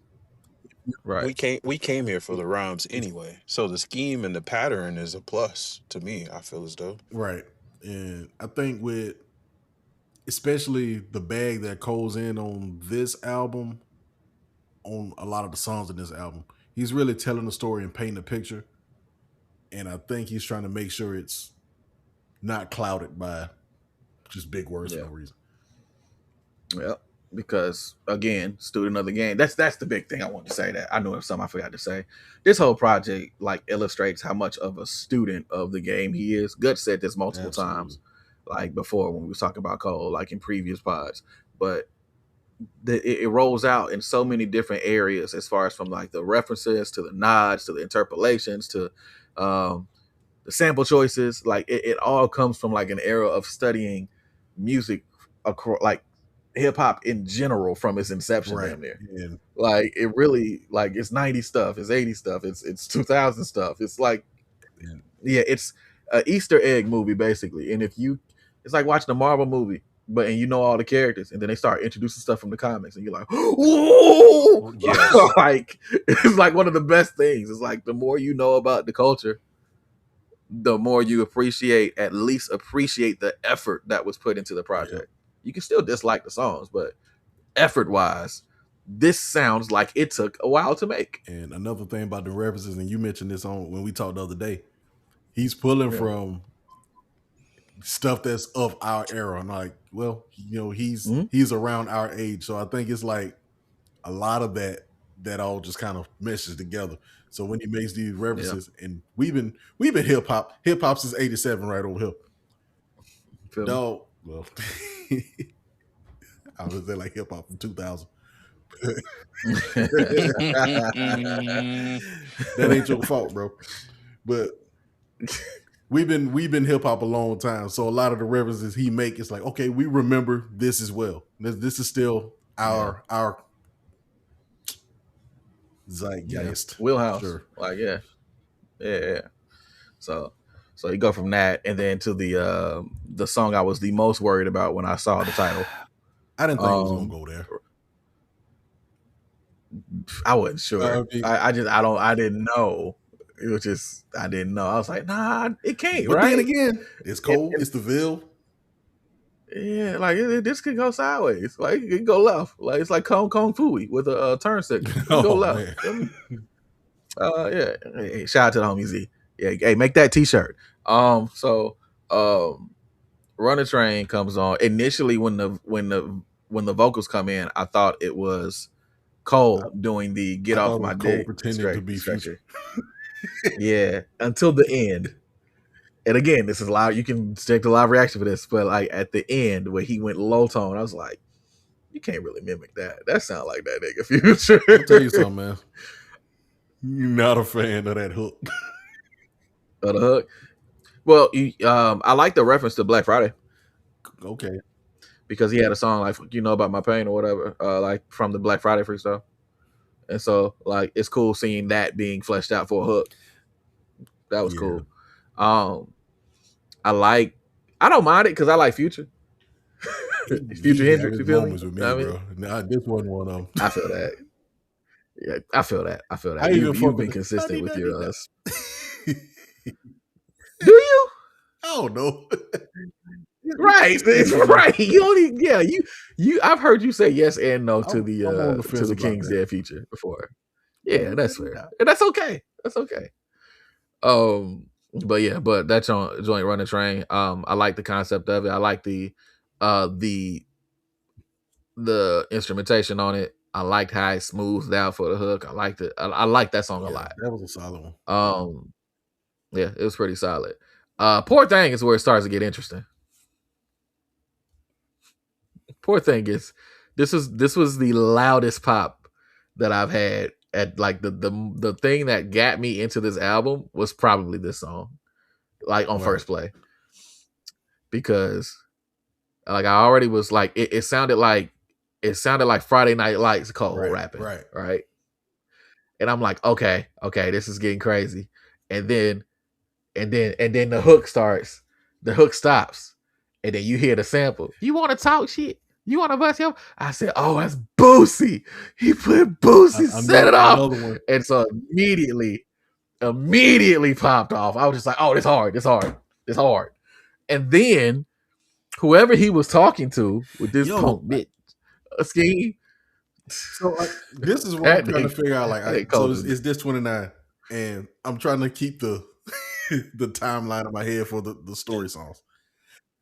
Right. We came here for the rhymes anyway, so the scheme and the pattern is a plus to me. I feel as though. Right, and I think with especially the bag that Cole's in on this album. On a lot of the songs in this album, he's really telling the story and painting a picture, and I think he's trying to make sure it's not clouded by just big words for no reason. Yeah, because again, student of the game. That's the big thing I want to say. That I know it's something I forgot to say. This whole project like illustrates how much of a student of the game he is. Gut said this multiple times, like before when we was talking about Cole, like in previous pods, but. It rolls out in so many different areas as far as from like the references to the nods to the interpolations to the sample choices. Like it all comes from like an era of studying music, like hip hop in general from its inception. Damn near. Yeah. Like it really like it's 90s stuff, it's 80s stuff, it's 2000 stuff. It's like it's an Easter egg movie basically. And it's like watching a Marvel movie. But and all the characters, and then they start introducing stuff from the comics, and you're like, "Whoa!" Yes. Like it's like one of the best things. It's like the more you know about the culture, the more you appreciate the effort that was put into the project. You can still dislike the songs, but effort-wise, this sounds like it took a while to make. And another thing about the references, and you mentioned this on when we talked the other day, he's pulling from stuff that's of our era. And like, well, he's around our age, so I think it's like a lot of that all just kind of meshes together. So when he makes these references, and we've been hip hop since '87 right over here. Dog, well, I was there like hip hop from 2000. That ain't your fault, bro. But we've been hip hop a long time, so a lot of the references he make, it's like, okay, we remember this as well. This is still our zeitgeist wheelhouse. Sure. Like yeah. So you go from that and then to the song I was the most worried about when I saw the title. I didn't think it was gonna go there. I wasn't sure. I didn't know. It was just I didn't know. I was like, nah, it can't. But right? Then again, it's cold. It's the Ville. Yeah, like this could go sideways. Like it could go left. Like it's like Kung Fooey with a turn signal. Go left. Yeah. Hey, shout out to the homie Z. Yeah, hey, make that T-shirt. Run a Train comes on. Initially, when the vocals come in, I thought it was Cole doing the "Get Off My Dick" pretending to be Future. Yeah, until the end. And again, this is live. You can check the live reaction for this, but like at the end where he went low tone, I was like, you can't really mimic that. That sounds like that nigga Future. I'll tell you something, man. You're not a fan of that hook. Of the hook? Well, I like the reference to Black Friday. Okay. Because he had a song like "You Know About My Pain" or whatever, like from the Black Friday freestyle. And so like it's cool seeing that being fleshed out for a hook. That was cool. I don't mind it because I like Future. Future Hendrix, you feel me? With me, bro. Nah, this wasn't one of them. I feel that. Yeah, I feel that. You've been consistent with your Do you? I don't know. Right. Right. You only you I've heard you say yes and no to the King's Dead feature before. Yeah, that's fair. And that's okay. That's okay. But that joint Run a Train, I like the concept of it. I like the instrumentation on it. I liked how it smoothed out for the hook. I liked it. I like that song a lot. That was a solid one. Yeah, it was pretty solid. Poor Thing is where it starts to get interesting. Poor Thing is this was the loudest pop that I've had at like the thing that got me into this album was probably this song, like on first play, because like I already was like it sounded like Friday Night Lights Cole rapping, right, and I'm like, okay, this is getting crazy, and then the hook starts, the hook stops, and then you hear the sample. You want to talk shit? You want to bust him? I said, oh, that's Boosie. He put Boosie, set it off. And so immediately popped off. I was just like, oh, this hard. And then whoever he was talking to with this punk bitch scheme. So this is what I'm trying to figure out. Like, so is this 29? And I'm trying to keep the timeline in my head for the story songs.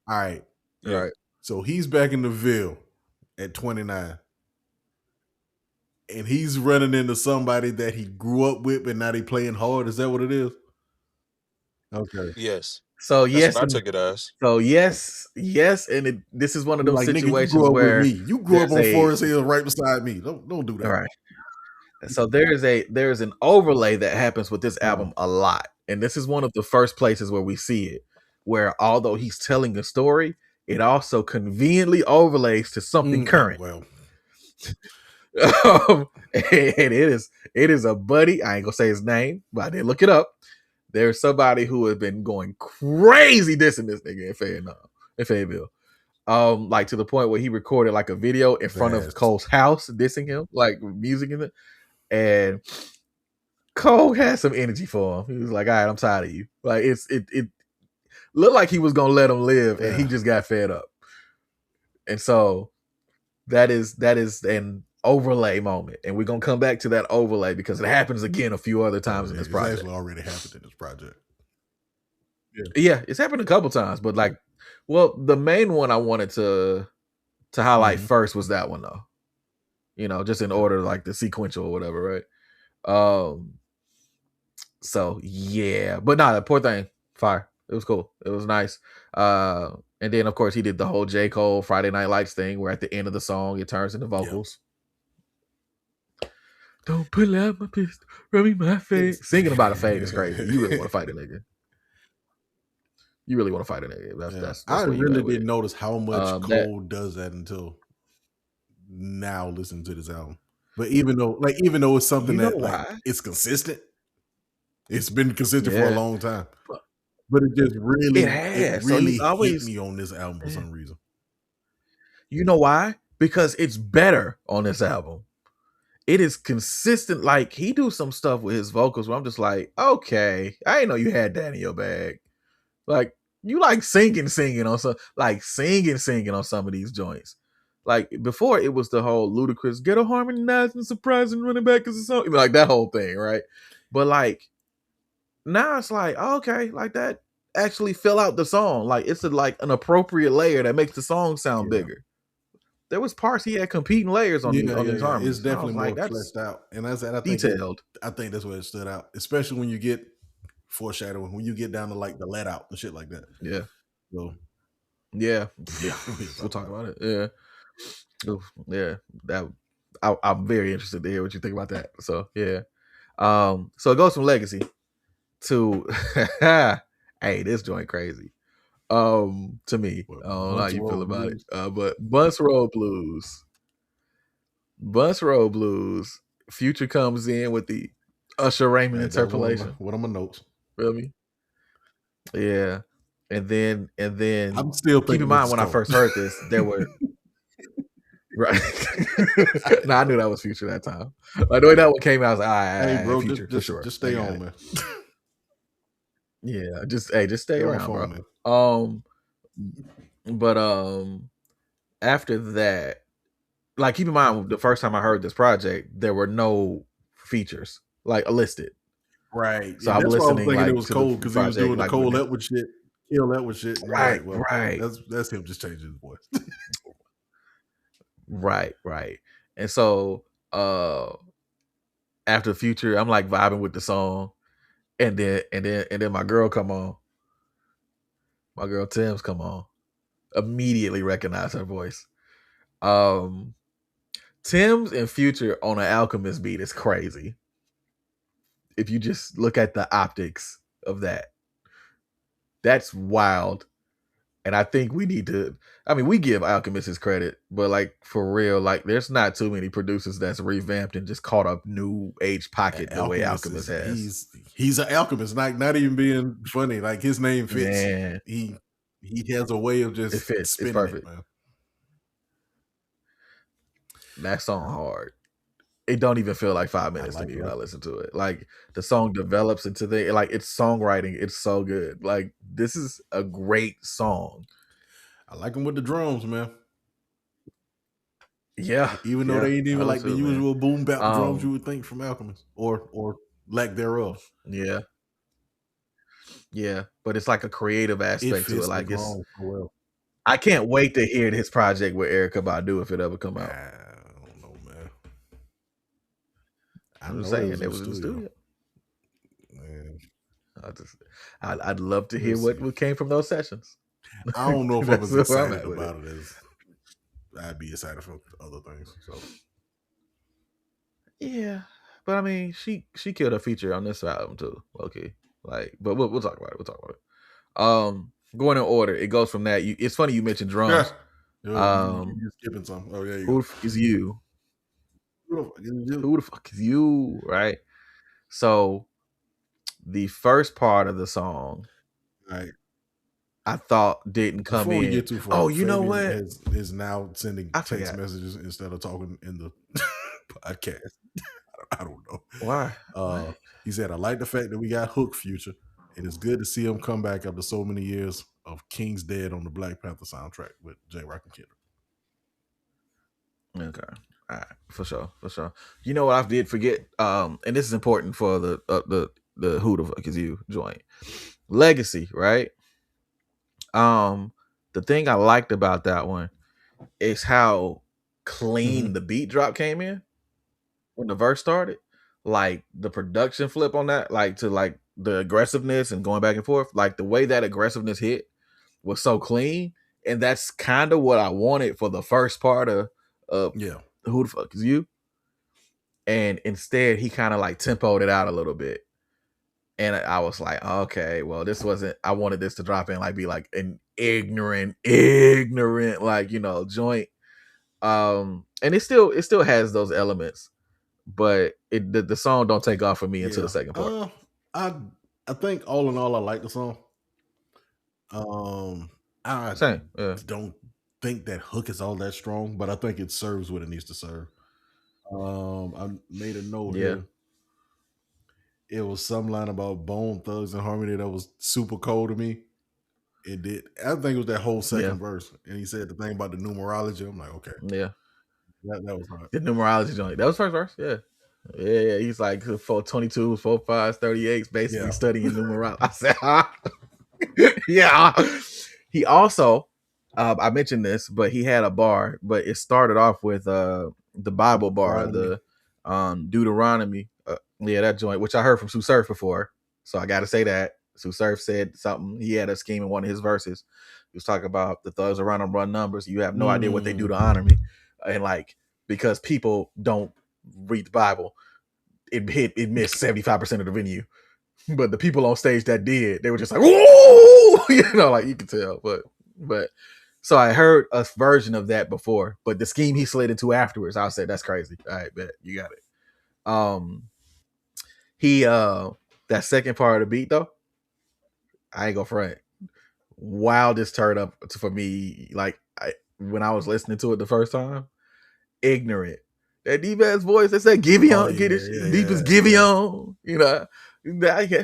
All right. Right. So he's back in the Ville at 29. And he's running into somebody that he grew up with, but now they playing hard. Is that what it is? Okay. Yes. So that's what I took it as. So yes, and this is one of those situations where you grew up on Forest Hill right beside me. Don't do that. All right. So there's an overlay that happens with this album a lot, and this is one of the first places where we see it, where although he's telling a story, it also conveniently overlays to something current. Well, and it is a buddy. I ain't gonna say his name, but I did look it up. There's somebody who has been going crazy dissing this nigga in Fayetteville. Like to the point where he recorded like a video in front of Cole's house dissing him, like music in it. And Cole had some energy for him. He was like, all right, I'm tired of you. Like it looked like he was gonna let him live, and he just got fed up. And so that is an overlay moment, and we're gonna come back to that overlay because it happens again a few other times in this project. It's actually already happened in this project. Yeah, it's happened a couple times, but like, well, the main one I wanted to highlight first was that one though. You know, just in order, like the sequential or whatever, right? So yeah, but nah, the poor thing, fire. It was cool. It was nice. And then of course he did the whole J. Cole Friday Night Lights thing, where at the end of the song it turns into vocals. Don't pull out my pistol, rub me my face. Singing about a fade is crazy. You really want to fight a nigga. You really want to fight a nigga. That's I where you really at with didn't it. notice how much Cole does that until now listening to this album. But even though it's something that like it's consistent, it's been consistent for a long time. But it just really hit me on this album for some reason. You know why? Because it's better on this album. It is consistent. Like he do some stuff with his vocals where I'm just like, okay, I didn't know you had that in your bag. Like you like singing on some, like singing on some of these joints. Like before, it was the whole ludicrous ghetto harmonizing, surprising, running back as a song, like that whole thing, right? But like now it's like, okay, like that actually fill out the song. Like it's like an appropriate layer that makes the song sound bigger. There was parts he had competing layers on these harmonies. It's definitely more fleshed out, and I think detailed. I think that's where it stood out, especially when you get foreshadowing, when you get down to like the let out and shit like that. Yeah. So yeah, we'll talk about it. Yeah, yeah. That I'm very interested to hear what you think about that. So yeah, so it goes from Legacy to hey, this joint crazy. To me, I don't know how you feel about it. But Bus Road Blues. Future comes in with the Usher Raymond interpolation. What are my notes? Feel me? Yeah. And then I'm still keep in mind when I first heard this, there were right. No, I knew that was Future that time. Like the way that one came out, I was like, all right, hey, bro, Future, just, for sure. Just stay on, man. Yeah, just stay around, bro. But after that, like keep in mind the first time I heard this project, there were no features like listed. Right. So I'm listening. Like, it was Cole because he was doing the Cole Etwood shit, Kill Etwood shit. Right, well, right. That's him just changing his voice. Right. And so after Future, I'm like vibing with the song, and then my girl come on. My girl Tim's come on. Immediately recognize her voice. Tim's and Future on an Alchemist beat is crazy. If you just look at the optics of that, that's wild. And I think we need to, I mean, we give Alchemist his credit, but like for real, like there's not too many producers that's revamped and just caught up new age pocket the way Alchemist has. He's an alchemist, not even being funny. Like his name fits. Man. He has a way of just spinning it's perfect. Man. That song hard. It don't even feel like 5 minutes to me when I listen to it. Like the song develops into like it's songwriting. It's so good. Like this is a great song. I like him with the drums, man. Yeah, even though they ain't even like the usual boom bap drums you would think from Alchemist or lack thereof. Yeah, but it's like a creative aspect to it. Like it's. Well. I can't wait to hear his project with Erykah Badu if it ever come out. I don't know, man. I'm saying it was in the studio. Man. I'd love to hear what came from those sessions. I don't know if I was excited about it as I'd be excited for other things. So yeah, but I mean, she killed a feature on this album too. Okay, like, but we'll talk about it. Going in order, it goes from that. It's funny you mentioned drums. You're skipping some. Oh yeah, who the fuck is you? Who the fuck is you? Right. So the first part of the song, right, I thought didn't come Before in. We get too far, you know what? Is now sending text messages instead of talking in the podcast. I don't know why. He said, "I like the fact that we got Hook Future, and it's good to see him come back after so many years of King's Dead on the Black Panther soundtrack with J. Rock and Kendrick." Okay. All right, for sure. You know what I did forget, and this is important for the the Who the Fuck Is You joint. Legacy, right? The thing I liked about that one is how clean the beat drop came in when the verse started. Like the production flip on that, like to like the aggressiveness and going back and forth, like the way that aggressiveness hit was so clean. And that's kind of what I wanted for the first part of Who the Fuck Is You. And instead he kind of like tempoed it out a little bit. And I was like, okay, well, this wasn't, I wanted this to drop in, like, be like an ignorant, like, joint. And it still has those elements, but the song don't take off for me until the second part. I think all in all, I like the song. I don't think that hook is all that strong, but I think it serves what it needs to serve. I made a note here. It was some line about Bone Thugs and Harmony that was super cold to me. It did. I think it was that whole second verse, and he said the thing about the numerology. I'm like, okay, that was hard. The numerology joint. That was first verse. Yeah. He's like 422s, 45s, 38s, basically studying numerology. I said, yeah. He also, I mentioned this, but he had a bar, but it started off with the Bible bar, the Deuteronomy. That joint, which I heard from Sue Surf before. So I got to say that. Sue Surf said something. He had a scheme in one of his verses. He was talking about the thugs around them run numbers. You have no idea what they do to honor me. And like, because people don't read the Bible, it missed 75% of the venue. But the people on stage that did, they were just like, "Whoa!" Like you could tell. But so I heard a version of that before, but the scheme he slid into afterwards, I said, that's crazy. All right, bet you got it. He that second part of the beat though, I ain't gonna front. Wildest turn up for me, like when I was listening to it the first time. Ignorant. That deep ass voice that said Giveon, get it deep as Giveon, I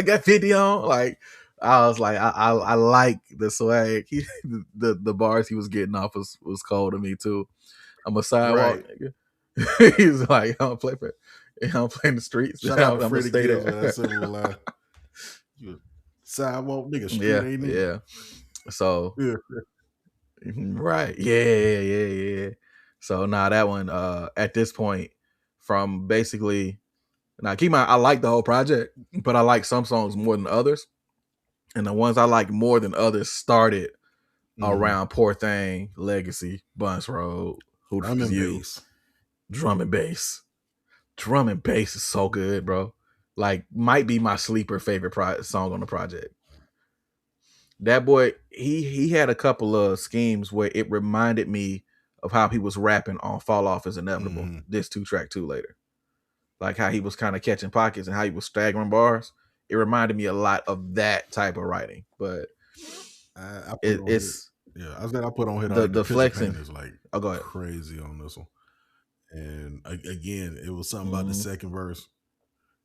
got 50 on. Like I was like, I like the swag. The bars he was getting off was cold to me too. I'm a sidewalk nigga. He's like, I don't play in the streets. Shout out to Freddie Gibbs with that similar line. Sidewalk nigga, street ain't nigga. Yeah. So right. Yeah. So now that one, at this point, from basically, now keep in mind, I like the whole project, but I like some songs more than others. And the ones I like more than others started around Poor Thing, Legacy, Buns Road, Who the Fuck Is You, Drum and Bass. Drum and Bass is so good, bro. Like, might be my sleeper favorite song on the project. That boy, he had a couple of schemes where it reminded me of how he was rapping on Fall Off Is Inevitable, this 2-track 2 later. Like how he was kind of catching pockets and how he was staggering bars. It reminded me a lot of that type of writing. But I said I put on here the flexing is like go ahead. Crazy on this one. And again, it was something about the second verse.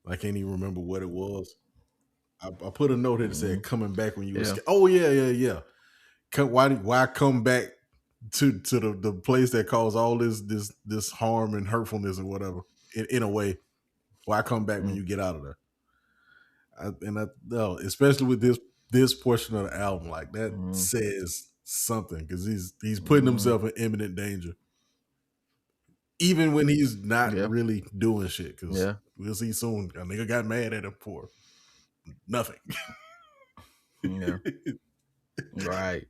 I can't even remember what it was. I put a note here that said coming back when you were scared. Oh yeah. Why come back to the place that caused all this harm and hurtfulness or whatever in a way? Why come back when you get out of there? Especially with this portion of the album, like that says something because he's putting himself in imminent danger, even when he's not really doing shit. Because we'll see soon. A nigga got mad at him for nothing. Right.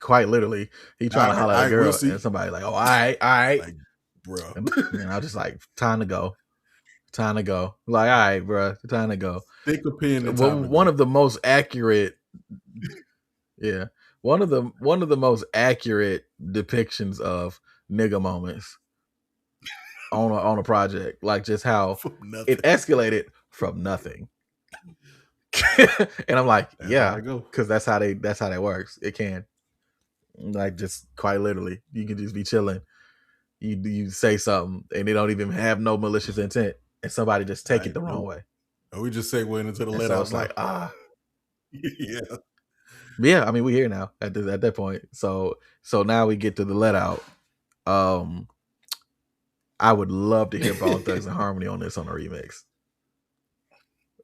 Quite literally, he trying to holler at a girl, and somebody like, "Oh, all right, like, bro." And I was just like, "Time to go." Like, all right, bro, time to go. Stick a pin in one of the most accurate, one of the most accurate depictions of nigga moments on a project, like just how it escalated from nothing. And I'm like, because that's how that works. It can, like, just quite literally, you can just be chilling. You say something and they don't even have no malicious intent, and somebody just take it the wrong way. Or we just segueing into the let out. So it's like, yeah. I mean, we here now at that point. So now we get to the let out. I would love to hear Bone Thugs and Harmony on this on a remix.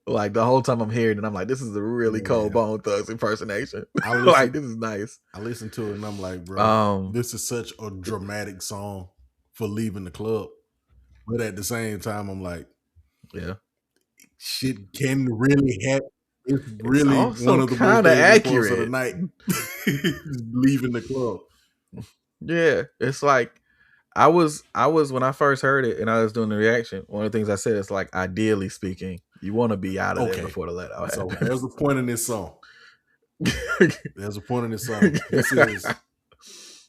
Like the whole time I'm hearing it, I'm like, this is a really cold Bone Thugs impersonation. Like this is nice. I listen to it and I'm like, bro, this is such a dramatic song for leaving the club. But at the same time, I'm like, yeah, shit can really happen. It's really one of the most accurate of the night. Leaving the club. Yeah, it's like I was when I first heard it and I was doing the reaction. One of the things I said is like, ideally speaking, you want to be out of there before the let out happens. So there's a point in this song. There's a point in this song. This is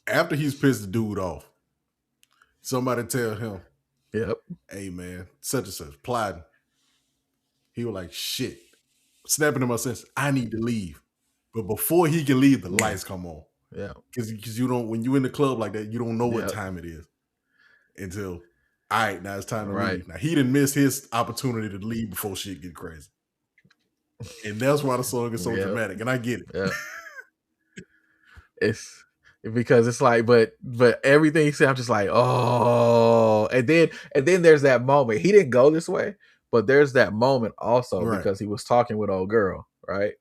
after he's pissed the dude off. Somebody tell him, "Yep, hey man, such and such plotting." He was like, "Shit," snapping in my sense. I need to leave, but before he can leave, the lights come on. Yeah, because you don't, when you in the club like that, you don't know what time it is until, all right, now it's time to leave. Now he didn't miss his opportunity to leave before shit get crazy, and that's why the song is so dramatic. And I get it. Yeah. It's because it's like, but everything he said, I'm just like, oh, and then there's that moment. He didn't go this way, but there's that moment also because he was talking with old girl, right?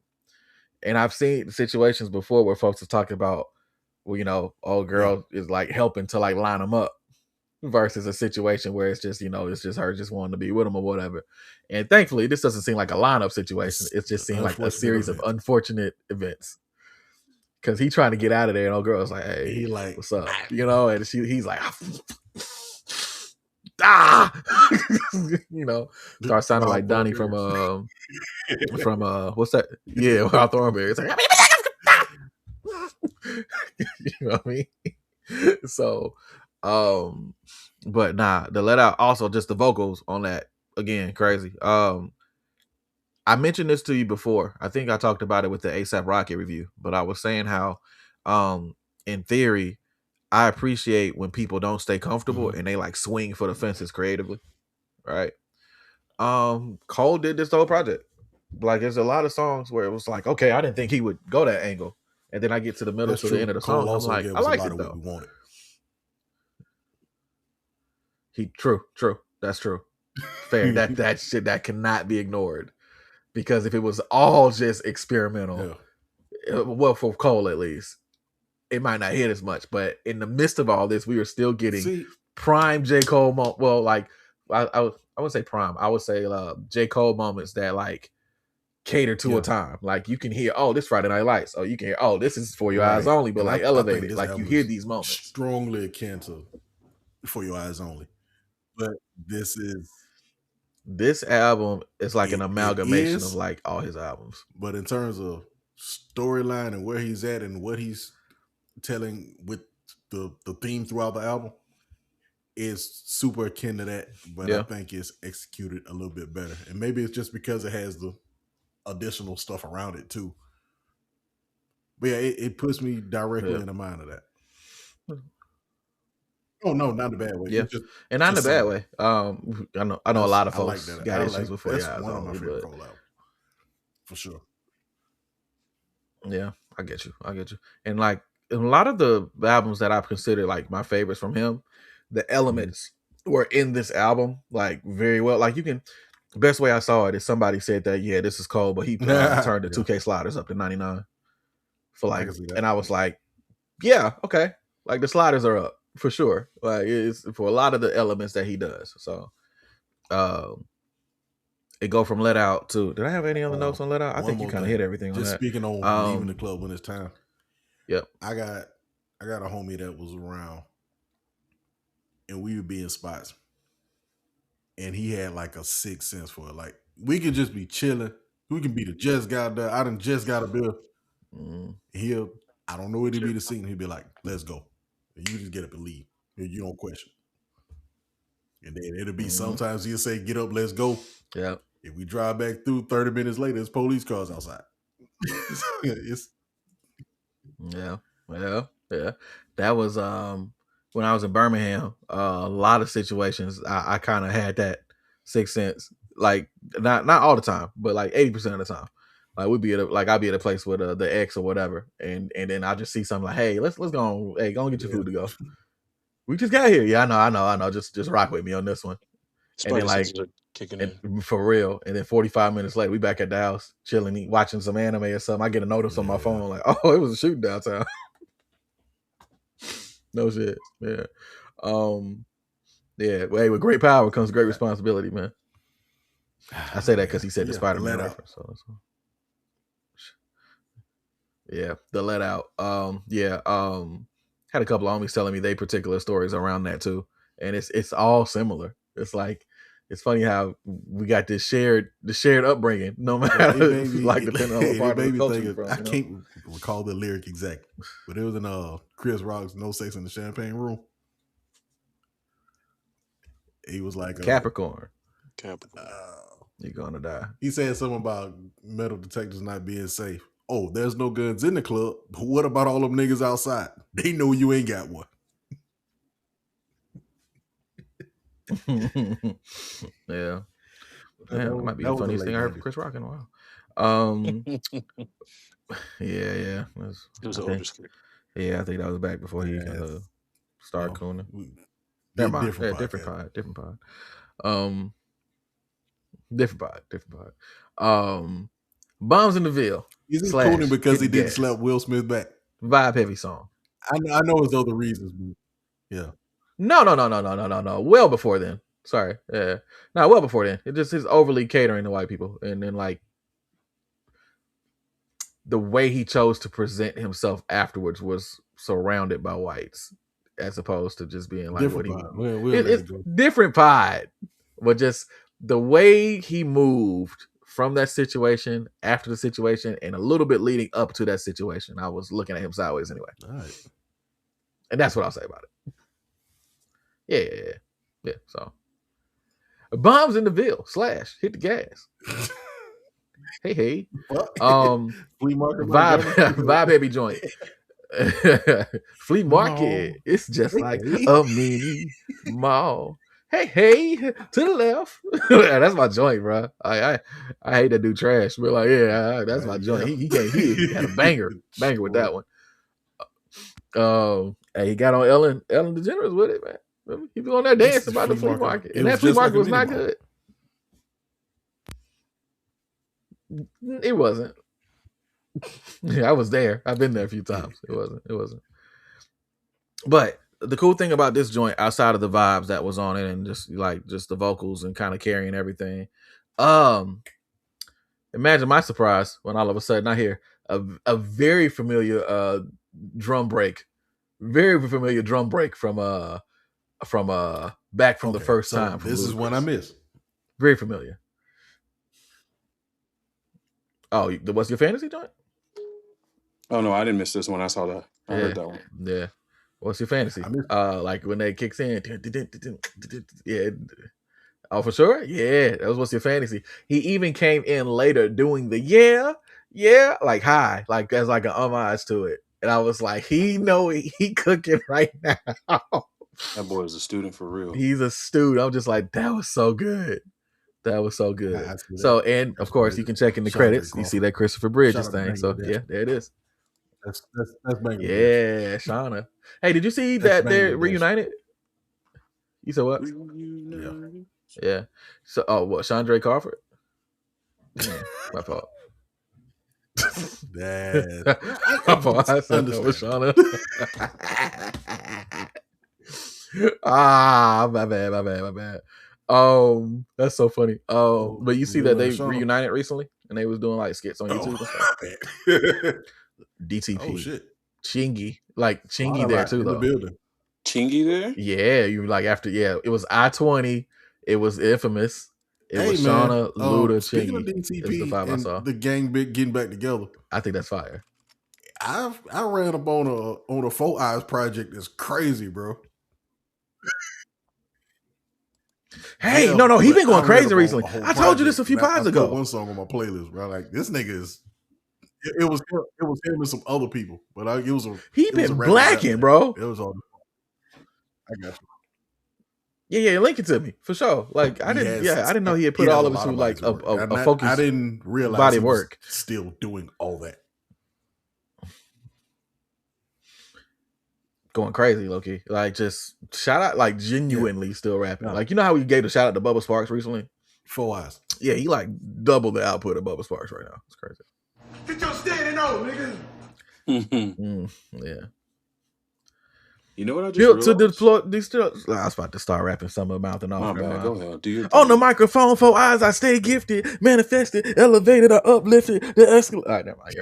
And I've seen situations before where folks are talking about, well, you know, old girl is like helping to like line them up versus a situation where it's just, you know, it's just her just wanting to be with him or whatever. And thankfully, this doesn't seem like a lineup situation. It just seemed like a series of unfortunate events. Because he trying to get out of there, and old girl's like, "Hey, he like, what's up?" You know, and he's like, "Ah," you know, starts sounding like Donnie from what's that? Yeah, Wild Thornberry. It's like, you know what I mean? So, but nah, the let out also just the vocals on that again, crazy. I mentioned this to you before. I think I talked about it with the ASAP Rocky review, but I was saying how, in theory, I appreciate when people don't stay comfortable and they like swing for the fences creatively, right? Cole did this whole project. Like, there's a lot of songs where it was like, okay, I didn't think he would go that angle, and then I get to the middle to the end of the song, I'm like, I like it though. True, that's true, fair. that shit that cannot be ignored. Because if it was all just experimental, well, for Cole at least, it might not hit as much. But in the midst of all this, we were still getting prime J. Cole. Well, like I wouldn't say prime. I would say J. Cole moments that like cater to a time. Like you can hear, oh, this Friday Night Lights. Oh, you can hear, oh, this is For Your Eyes Only, but like elevated. Like you hear these moments. Strongly akin to For Your Eyes Only, but this album is like an amalgamation of like all his albums. But in terms of storyline and where he's at and what he's telling with the theme throughout the album is super akin to that. But I think it's executed a little bit better. And maybe it's just because it has the additional stuff around it too. But yeah, it puts me directly in the mind of that. Oh no, not in a bad way. Yeah, and not in a bad way. I know a lot of folks got issues with For Your Eyes Only, but for sure. Yeah, I get you. And like a lot of the albums that I've considered like my favorites from him, the elements were in this album like very well. Like you can, the best way I saw it is somebody said that this is cold, but he turned the 2K sliders up to 99 for like, and I was like, yeah, okay, like the sliders are up. For sure, like it's for a lot of the elements that he does. So, it go from Let Out to. Did I have any other notes on Let Out? I think you kind of hit everything. Just on that. Speaking on leaving the club when it's time. Yep. I got a homie that was around, and we would be in spots, and he had like a sixth sense for it. Like we could just be chilling. We can be the just got there. I done just got a bill. I don't know what he'd be the scene. He'd be like, "Let's go." And you just get up and leave. And you don't question. And then it'll be sometimes he'll say, "Get up, let's go." Yeah. If we drive back through 30 minutes later, there's police cars outside. Yeah. That was when I was in Birmingham. A lot of situations I kind of had that sixth sense. Like not all the time, but like 80% of the time. Like I'd be at a place with the ex or whatever, and then I just see something like, hey, let's go on, hey, go and get your food to go. We just got here. Yeah, I know. Just rock with me on this one. And then like kicking in. For real. And then 45 minutes later, we back at the house chilling, watching some anime or something. I get a notice on my phone like, oh, it was a shooting downtown. No shit. Yeah. Yeah. Well, hey, with great power comes great responsibility, man. I say that because he said the Spider-Man reference. So. Yeah, the let out. Had a couple of homies telling me they particular stories around that too, and it's all similar. It's like it's funny how we got the shared upbringing, no matter depending on what part of the culture you're from. I can't recall the lyric exactly, but it was in Chris Rock's "No Sex in the Champagne Room." He was like Capricorn. You're gonna die. He said something about metal detectors not being safe. Oh, there's no guns in the club. But what about all them niggas outside? They know you ain't got one. Yeah. Man, that might be the funniest thing I heard from Chris Rock in a while. Yeah. It was an older script. Yeah, I think that was back before he started cooning. Never mind. Different pod. Different pod. Bombs in the Ville. Is he cooning because he didn't slap Will Smith back? Vibe heavy song. I know his other reasons, but yeah. No. Well before then. Sorry. Yeah. No, well before then. It just is overly catering to white people. And then like the way he chose to present himself afterwards was surrounded by whites, as opposed to just being like different what he it's different pod. But just the way he moved from that situation, after the situation, and a little bit leading up to that situation, I was looking at him sideways anyway. All right. And that's what I'll say about it. Yeah. So Bombs in the Ville / hit the gas. Hey. Flea market vibe heavy joint. Flea market. It's just like a mini mall. Hey, to the left. That's my joint, bro. I hate that dude trash. But like, yeah, that's my joint. He had a banger with that one. Hey, he got on Ellen DeGeneres with it, man. He was on there dancing about the flea market. And that flea market was not good. It wasn't. Yeah, I was there. I've been there a few times. It wasn't. But the cool thing about this joint, outside of the vibes that was on it and just the vocals and kind of carrying everything, imagine my surprise when all of a sudden I hear a very familiar drum break, from back from the first time. This is one I missed. Very familiar. Oh, what's your fantasy joint? Oh no, I didn't miss this one. I saw that. I heard that one. Yeah. What's your fantasy? Like when that kicks in. Yeah. Oh, for sure? Yeah. That was What's Your Fantasy. He even came in later doing the like high, like as like an homage to it. And I was like, he cooking right now. That boy is a student for real. He's a student. I'm just like, that was so good. So, and of course, you can check in the credits. You see that Christopher Bridges thing. So, yeah, there it is. That's Bangladesh. Yeah, Shauna. Hey, did you see that they're reunited? You said what? Yeah. So, what? Chandra Crawford? My fault. My fault. I said that was Shauna. My bad. That's so funny. But you see that they reunited recently, and they was doing like skits on YouTube and stuff. DTP. Oh shit. Chingy. Like Chingy there too, though. Chingy there? Yeah, you like after it was I-20, it was Infamous, it was Shauna, Luda, Chingy. DTP, it was the five I saw. The gang getting back together. I think that's fire. I ran up on a 4 Eyes project that's crazy, bro. Hey, no, he been going crazy recently. I told you this a few pods ago. I put one song on my playlist, bro. Like this nigga is. It was him and some other people, but he been blacking, bro. It was all. I got you. Yeah, link it to me for sure. Like I didn't know he had put all of it to like a focus. I didn't realize body work. Still doing all that. going crazy, Loki. Like just shout out, like genuinely still rapping. Like you know how we gave a shout out to Bubba Sparks recently? 4 Eyes. Yeah, he like double the output of Bubba Sparks right now. It's crazy. Get your standing on, nigga. Yeah. You know what I just Built to realized? deploy these still. I was about to start rapping some of mouthing off. My bad. Go ahead. Do your thing. On the microphone, 4 eyes, I stay gifted, manifested, elevated, or uplifted. The escalate. All right, never mind.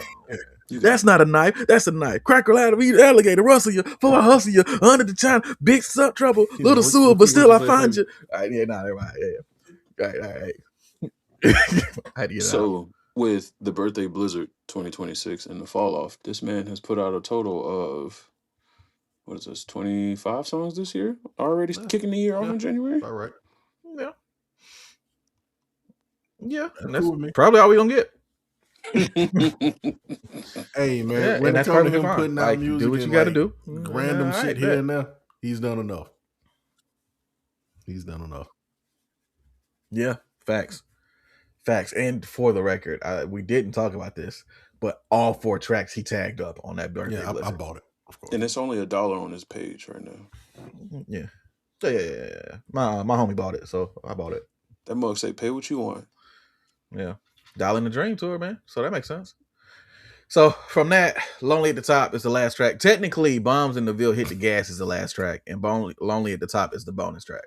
That's not a knife. That's a knife. Cracker ladder, eat alligator, rustle you, for I hustle you, under the china, big sub trouble, little sewer, but still I find you. All right, yeah, nah, never mind. Yeah. All right. I get so, with the birthday blizzard 2026 and the fall off, this man has put out a total of, what is this, 25 songs this year? Already kicking the year off in January? All right. Yeah. Yeah. And that's probably all we're going to get. Hey, man, when it comes to him putting out music, do what you got to do. Random shit here and there, he's done enough. He's done enough. Yeah, facts. And for the record, we didn't talk about this, but all 4 tracks he tagged up on that birthday. Yeah, I bought it, of course. And it's only $1 on his page right now. Yeah. My homie bought it, so I bought it. That mug say, pay what you want. Yeah. Dialing the Dream Tour, man. So that makes sense. So from that, Lonely at the Top is the last track. Technically, Bombs in the Ville Hit the Gas is the last track, and Lonely at the Top is the bonus track.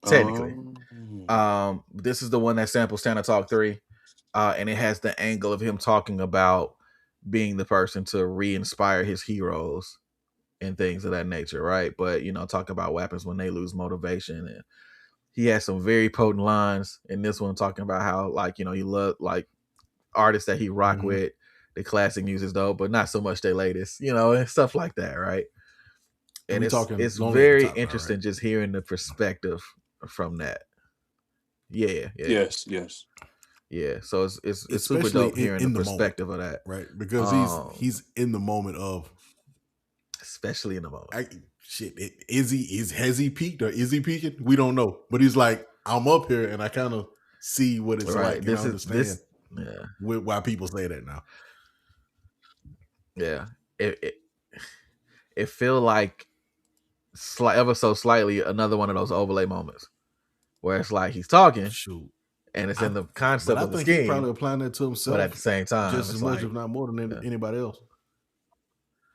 Technically. This is the one that samples Santa Talk 3, and it has the angle of him talking about being the person to re-inspire his heroes and things of that nature, right? But, talk about what happens when they lose motivation. And he has some very potent lines in this one talking about how, like, he loved, like, artists that he rock with, the classic music's dope, but not so much their latest, and stuff like that, right? And it's very interesting just hearing the perspective from that. Yeah. Yes. Yeah, so it's super dope hearing the perspective of that, right? Because he's in the moment of, especially in the moment. Has he peaked or is he peaking? We don't know, but he's like, I'm up here and I kind of see what it's like. And I understand why people say that now. Yeah, it feel like ever so slightly another one of those overlay moments where it's like he's talking. And it's in the concept of the scheme. He's probably applying that to himself, but at the same time, just as much, if not more, than anybody else.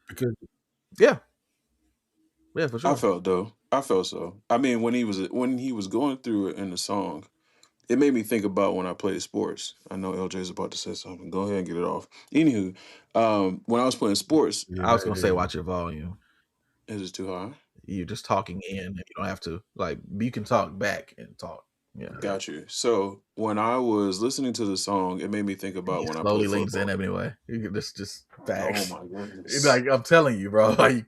Because yeah, for sure. I felt so. I mean, when he was going through it in the song, it made me think about when I played sports. I know LJ's about to say something. Go ahead and get it off. Anywho, when I was playing sports, I was gonna say, watch your volume. Is it too high? You're just talking in, and you don't have to you can talk back and talk. Yeah, got you. So when I was listening to the song, it made me think about when I slowly leans in anyway. You can just facts. Oh my goodness! Like I'm telling you, bro. I'm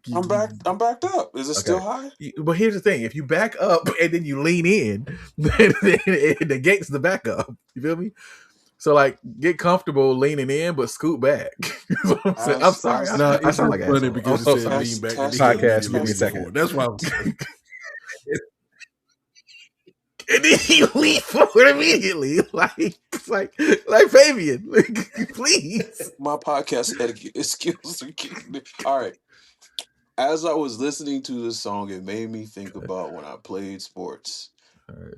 backed up. Is it still high? But here's the thing: if you back up and then you lean in, then it negates the backup. You feel me? So get comfortable leaning in, but scoot back. I'm sorry. I sound like funny because you said lean back. Podcast. Give me a second. That's why I'm saying. And then he leaned forward immediately, like Fabian. Please, my podcast etiquette skills are kicking in. All right. As I was listening to this song, it made me think about when I played sports. All right.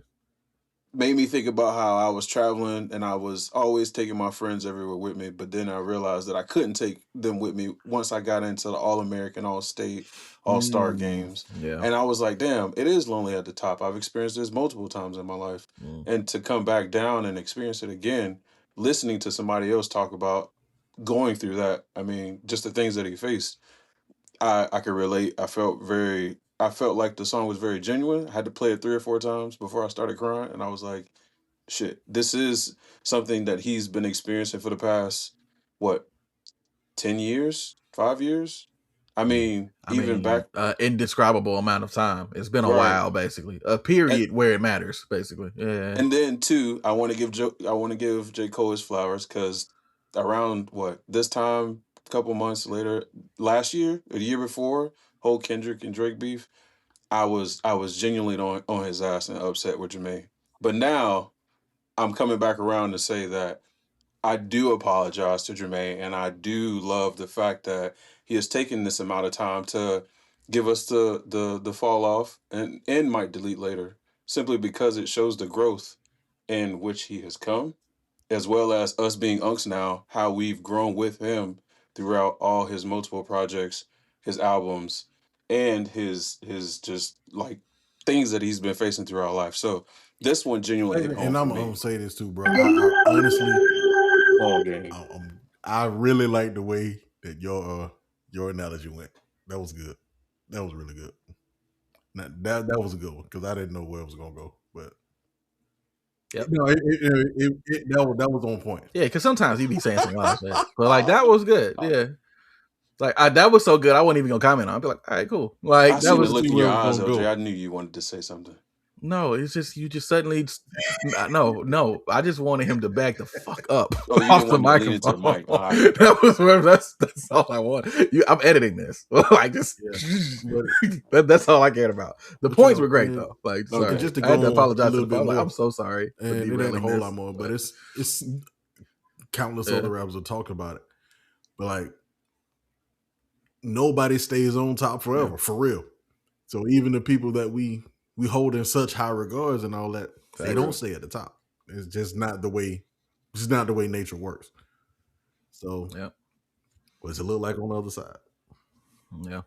Made me think about how I was traveling and I was always taking my friends everywhere with me, but then I realized that I couldn't take them with me once I got into the All-American, All-State, All-Star games. Yeah. And I was like, damn, it is lonely at the top. I've experienced this multiple times in my life. And to come back down and experience it again, listening to somebody else talk about going through that, I mean, just the things that he faced, I could relate. I felt like the song was very genuine. I had to play it 3 or 4 times before I started crying. And I was like, shit, this is something that he's been experiencing for the past, 10 years, 5 years? I mean, back indescribable amount of time. It's been a while, basically. A period where it matters, basically. Yeah. And then 2, I want to give J. Cole his flowers because around this time, a couple months later, last year or the year before, whole Kendrick and Drake beef, I was genuinely on his ass and upset with Jermaine. But now I'm coming back around to say that I do apologize to Jermaine, and I do love the fact that he has taken this amount of time to give us the fall off and might delete later, simply because it shows the growth in which he has come, as well as us being unks now, how we've grown with him throughout all his multiple projects, his albums, and his just like things that he's been facing throughout life. So this one genuinely hit home And for I'm me. gonna say this too, bro. I honestly, All game. I really like the way that your analogy went. That was good. That was really good. That was a good one because I didn't know where it was gonna go, but yep. No, that was on point. Yeah, because sometimes he be saying some wild shit, but like that was good. Yeah, like that was so good. I wasn't even gonna comment on. I'd be like, all right, cool. Like I that seen was the look in your eyes, LJ. I knew you wanted to say something. No, it's just you just suddenly no. I just wanted him to back the fuck up off the microphone. To the mic. Right. That was that's all I want. I'm editing this. Like just that's all I cared about. The points were great though. Like sorry, just to I had to apologize to the more. Like, I'm so sorry. And it ain't a whole lot more, but it's countless other rappers are talking about it. But like nobody stays on top forever, for real. So even the people that we hold in such high regards and all that, they don't stay at the top. It's just not the way. It's not the way nature works. So what's it look like on the other side? Yeah.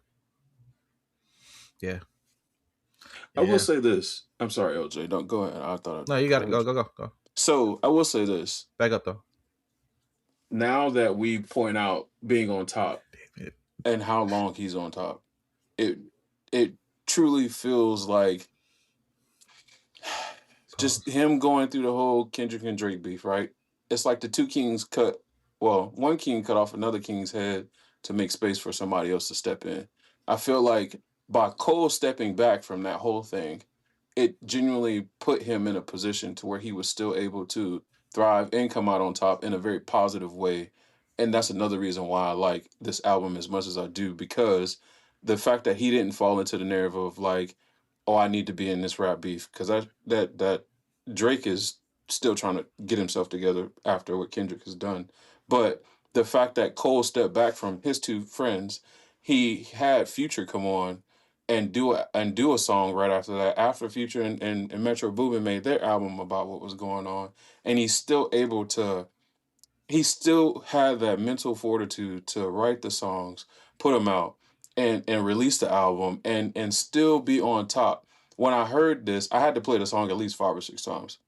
I will say this. I'm sorry, LJ. Don't go ahead. I thought. No, you got to go. So I will say this. Back up though. Now that we point out being on top and how long he's on top, it truly feels like just him going through the whole Kendrick and Drake beef, right? It's like the two kings one king cut off another king's head to make space for somebody else to step in. I feel like by Cole stepping back from that whole thing, it genuinely put him in a position to where he was still able to thrive and come out on top in a very positive way. And that's another reason why I like this album as much as I do, because the fact that he didn't fall into the narrative of like, oh, I need to be in this rap beef, because that Drake is still trying to get himself together after what Kendrick has done. But the fact that Cole stepped back from his two friends, he had Future come on and do a song right after that, after Future and Metro Boomin made their album about what was going on, and he still had that mental fortitude to write the songs, put them out, and release the album, and still be on top. When I heard this, I had to play the song at least 5 or 6 times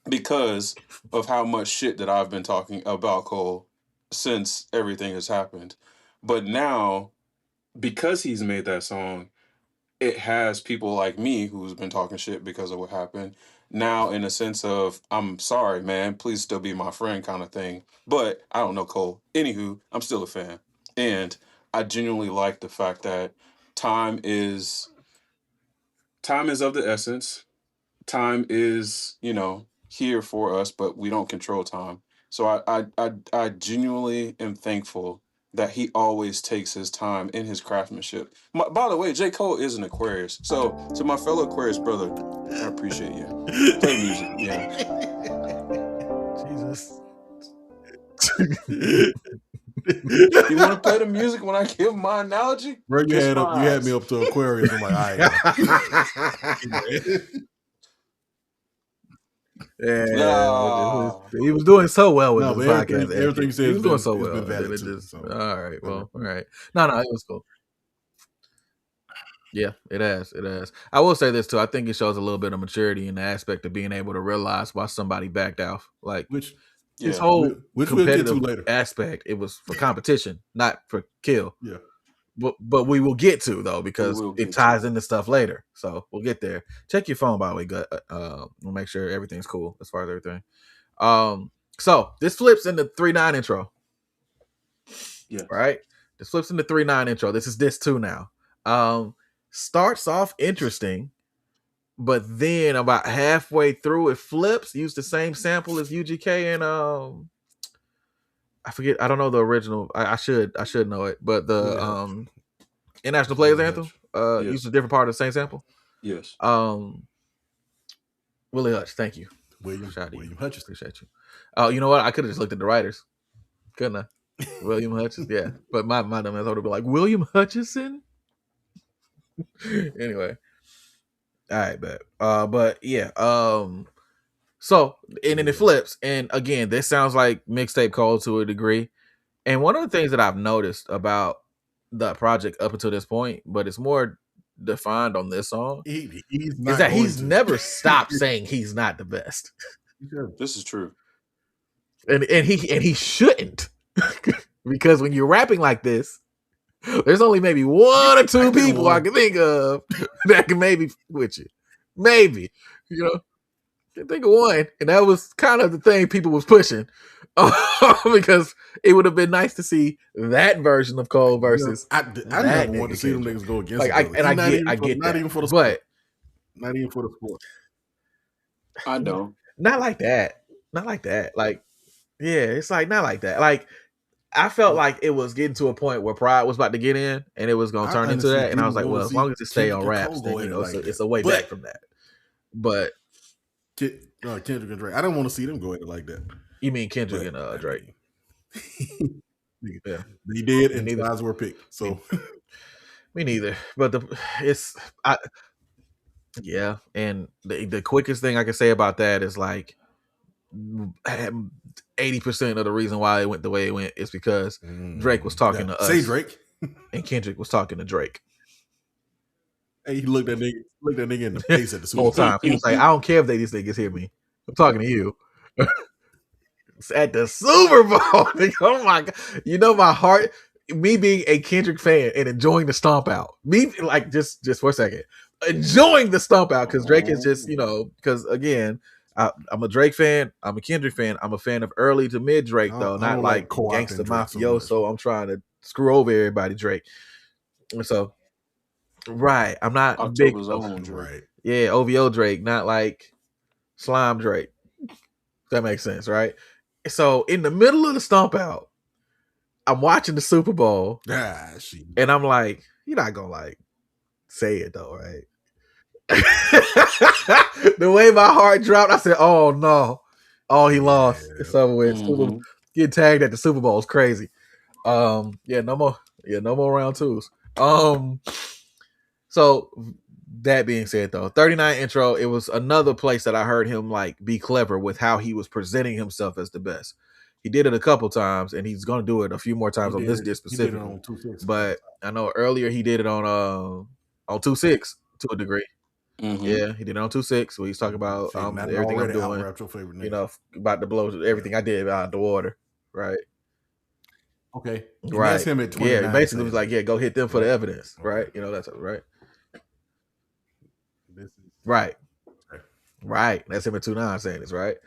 because of how much shit that I've been talking about Cole since everything has happened. But now, because he's made that song, it has people like me who's been talking shit because of what happened now in a sense of, I'm sorry, man, please still be my friend kind of thing. But I don't know Cole. Anywho, I'm still a fan. And I genuinely like the fact that time is of the essence. Time is, here for us, but we don't control time. So I genuinely am thankful that he always takes his time in his craftsmanship. By the way, J. Cole is an Aquarius. So to my fellow Aquarius brother, I appreciate you. Play music, yeah. Jesus. You want to play the music when I give my analogy? Bro, you had me up to Aquarius. I'm like, all right. Yeah, he was doing so well with this podcast. Everything says he was doing so well. All right, well, all right. No, it was cool. Yeah, it has. I will say this too. I think it shows a little bit of maturity in the aspect of being able to realize why somebody backed off. Like his whole competitive aspect, it was for competition, not for kill. Yeah. But we will get to though, because it ties into stuff later. So we'll get there. Check your phone, by the way. We'll make sure everything's cool as far as everything. So this flips into 3-9 intro. Yeah. Right? This flips into 3-9 intro. This is this too now. Starts off interesting, but then about halfway through it flips. Use the same sample as UGK and I forget. I don't know the original. I should know it, but the International Players Anthem used a different part of the same sample. Yes. Willie Hutch, thank you. William Hutchins. Appreciate you. Oh, you know what? I could have just looked at the writers, couldn't I? William Hutchins, yeah. But my dumb ass would have been like, William Hutchinson? Anyway. All right, bet. But yeah, so and then it flips, and again, this sounds like mixtape code to a degree. And one of the things that I've noticed about the project up until this point, but it's more defined on this song, is that he's never stopped saying he's not the best. This is true. And he shouldn't. Because when you're rapping like this, there's only maybe one or two people I can think of that can maybe with you. Maybe. You know, I can think of one. And that was kind of the thing people was pushing. Because it would have been nice to see that version of Cole versus I never want to see them niggas go against I get not that. even for the sport. Not even for the sport. I know. Not like that. Not like that. Like, yeah, it's like not like that. Like, I felt like it was getting to a point where Pride was about to get in, and it was going to turn into that. And I was like, well, as long as it stay on raps, then you know it's a way back from that. But Kendrick and Drake, I don't want to see them go at it like that. You mean Kendrick and Drake? Yeah, they did, and the odds were picked. So me neither. But yeah, and the quickest thing I can say about that is like 80% of the reason why it went the way it went is because Drake was talking to us. Say Drake. And Kendrick was talking to Drake. Hey, he looked that nigga in the face at the whole time. He was like, I don't care if these niggas hear me. I'm talking to you. It's at the Super Bowl. Oh my God. You know my heart, me being a Kendrick fan and enjoying the stomp out. Me like just for a second. Enjoying the stomp out because Drake is just, you know, because again, I'm a Drake fan. I'm a Kendrick fan. I'm a fan of early to mid Drake though, not like gangsta mafioso. So I'm trying to screw over everybody, Drake. So, right, I'm not October's big. Drake. Yeah, OVO Drake, not like Slime Drake. That makes sense, right? So in the middle of the stomp out, I'm watching the Super Bowl, and I'm like, you're not gonna like say it though, right? The way my heart dropped, I said, "Oh no, he lost." It's over with. Get tagged at the Super Bowl is crazy. Yeah, no more round twos. So that being said, though, 39 intro, it was another place that I heard him like be clever with how he was presenting himself as the best. He did it a couple times, and he's going to do it a few more times on this disc specifically. On 2-6. But I know earlier he did it on 2-6 to a degree. Yeah, he did it on 2-6. Where he's talking about everything I'm doing. You know, about to blow everything I did out of the water, right? Okay, and right. That's him at 29. Yeah, basically was like, yeah, go hit them for the evidence, right? You know, that's right. Right. Right. That's him at 2-9 saying this, right?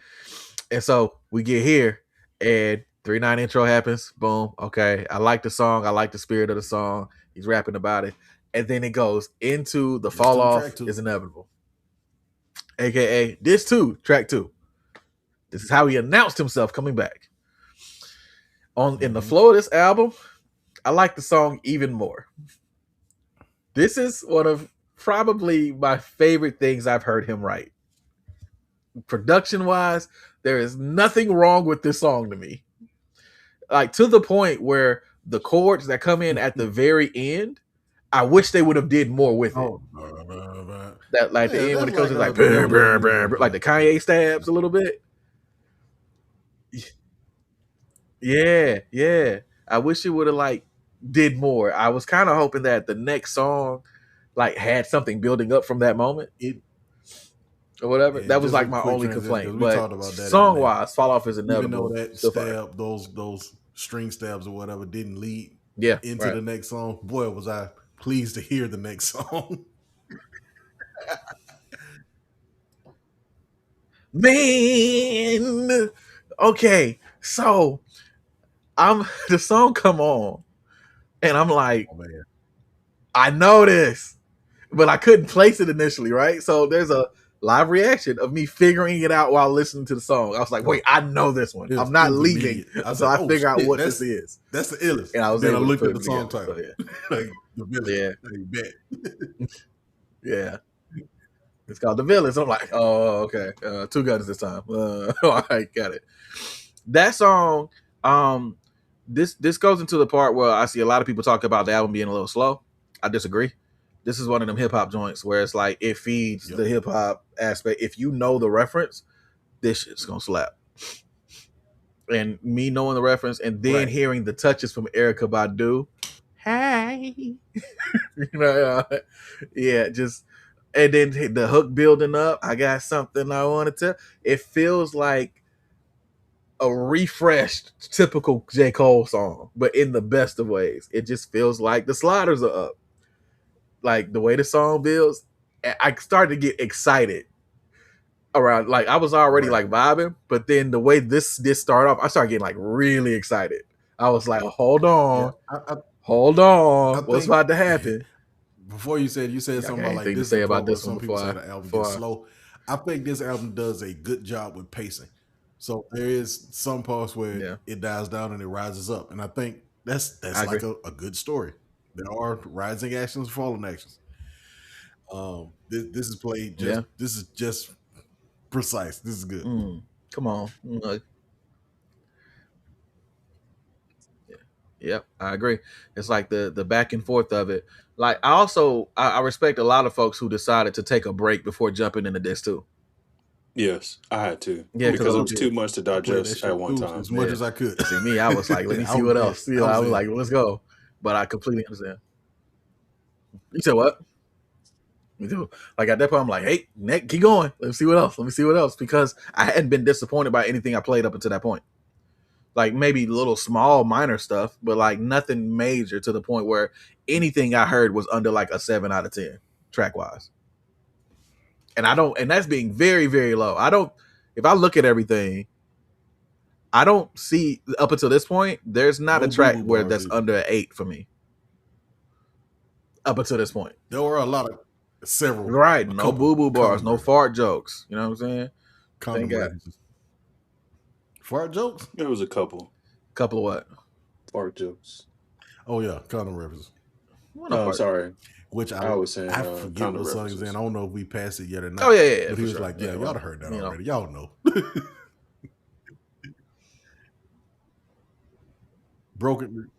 And so we get here and 3-9 intro happens. Boom. Okay. I like the song. I like the spirit of the song. He's rapping about it. And then it goes into the fall off is inevitable. AKA this too, track 2. This is how he announced himself coming back. In the flow of this album, I like the song even more. This is one of probably my favorite things I've heard him write. Production wise, there is nothing wrong with this song to me. Like to the point where the chords that come in at the very end, I wish they would have did more with it. That like the end when it goes to like like the Kanye stabs a little bit. Yeah. I wish it would have like did more. I was kind of hoping that the next song like had something building up from that moment. Or whatever. Yeah, that was like my only complaint. But song wise, Fall Off is inevitable. Even though that stab, those string stabs or whatever didn't lead into the next song, boy, was I pleased to hear the next song. Man. Okay. So the song come on and I'm like, I know this, but I couldn't place it initially, right? So there's a live reaction of me figuring it out while listening to the song. I was like, wait, I know this one. I'm not leaving until I figure out what this is. That's the illest. And I was then I looked at the song title. So, yeah. Like the village. Yeah. Yeah. It's called The Villains. I'm like, oh, okay. 2 guns this time. All right, got it. That song, this goes into the part where I see a lot of people talk about the album being a little slow. I disagree. This is one of them hip hop joints where it's like it feeds the hip hop aspect. If you know the reference, this shit's gonna slap. And me knowing the reference and then hearing the touches from Erykah Badu, hey, you know, yeah, just and then the hook building up. I got something I want to tell. It feels like a refreshed, typical J. Cole song, but in the best of ways. It just feels like the sliders are up. Like the way the song builds, I started to get excited around. Like I was already like vibing, but then the way this started off, I started getting like really excited. I was like, hold on, hold on, what's about to happen? Before you said something about like this is about this. Some people say the album gets slow. I think this album does a good job with pacing. So there is some parts where it dies down and it rises up, and I think that's like a good story. There are rising actions, falling actions. This is played just. This is just precise. This is good. Come on. Yep, I agree. It's like the back and forth of it. Like I respect a lot of folks who decided to take a break before jumping into this too. Yes, I had to. Yeah, because it was too much to digest at one time. As much as I could. See me, I was like, let me see what else. I was like, let's go. But I completely understand. You said what? Me too. Like at that point, I'm like, hey, Nick, keep going. Let me see what else. Let me see what else. Because I hadn't been disappointed by anything I played up until that point. Like maybe little small minor stuff, but like nothing major to the point where anything I heard was under like a 7 out of 10 track wise. And that's being very, very low. If I look at everything, I don't see up until this point, there's not a track where that's under an 8 for me. Up until this point. There were a lot of several. Right. No boo-boo bars, no fart jokes. You know what I'm saying? Fart jokes? There was a couple. Couple of what? Fart jokes. Oh yeah, condom references. Oh, sorry. Which I was saying, I forget what song he's in. I don't know if we passed it yet or not. Oh yeah. But he was like, "Yeah, y'all heard that already. Y'all know." Broken.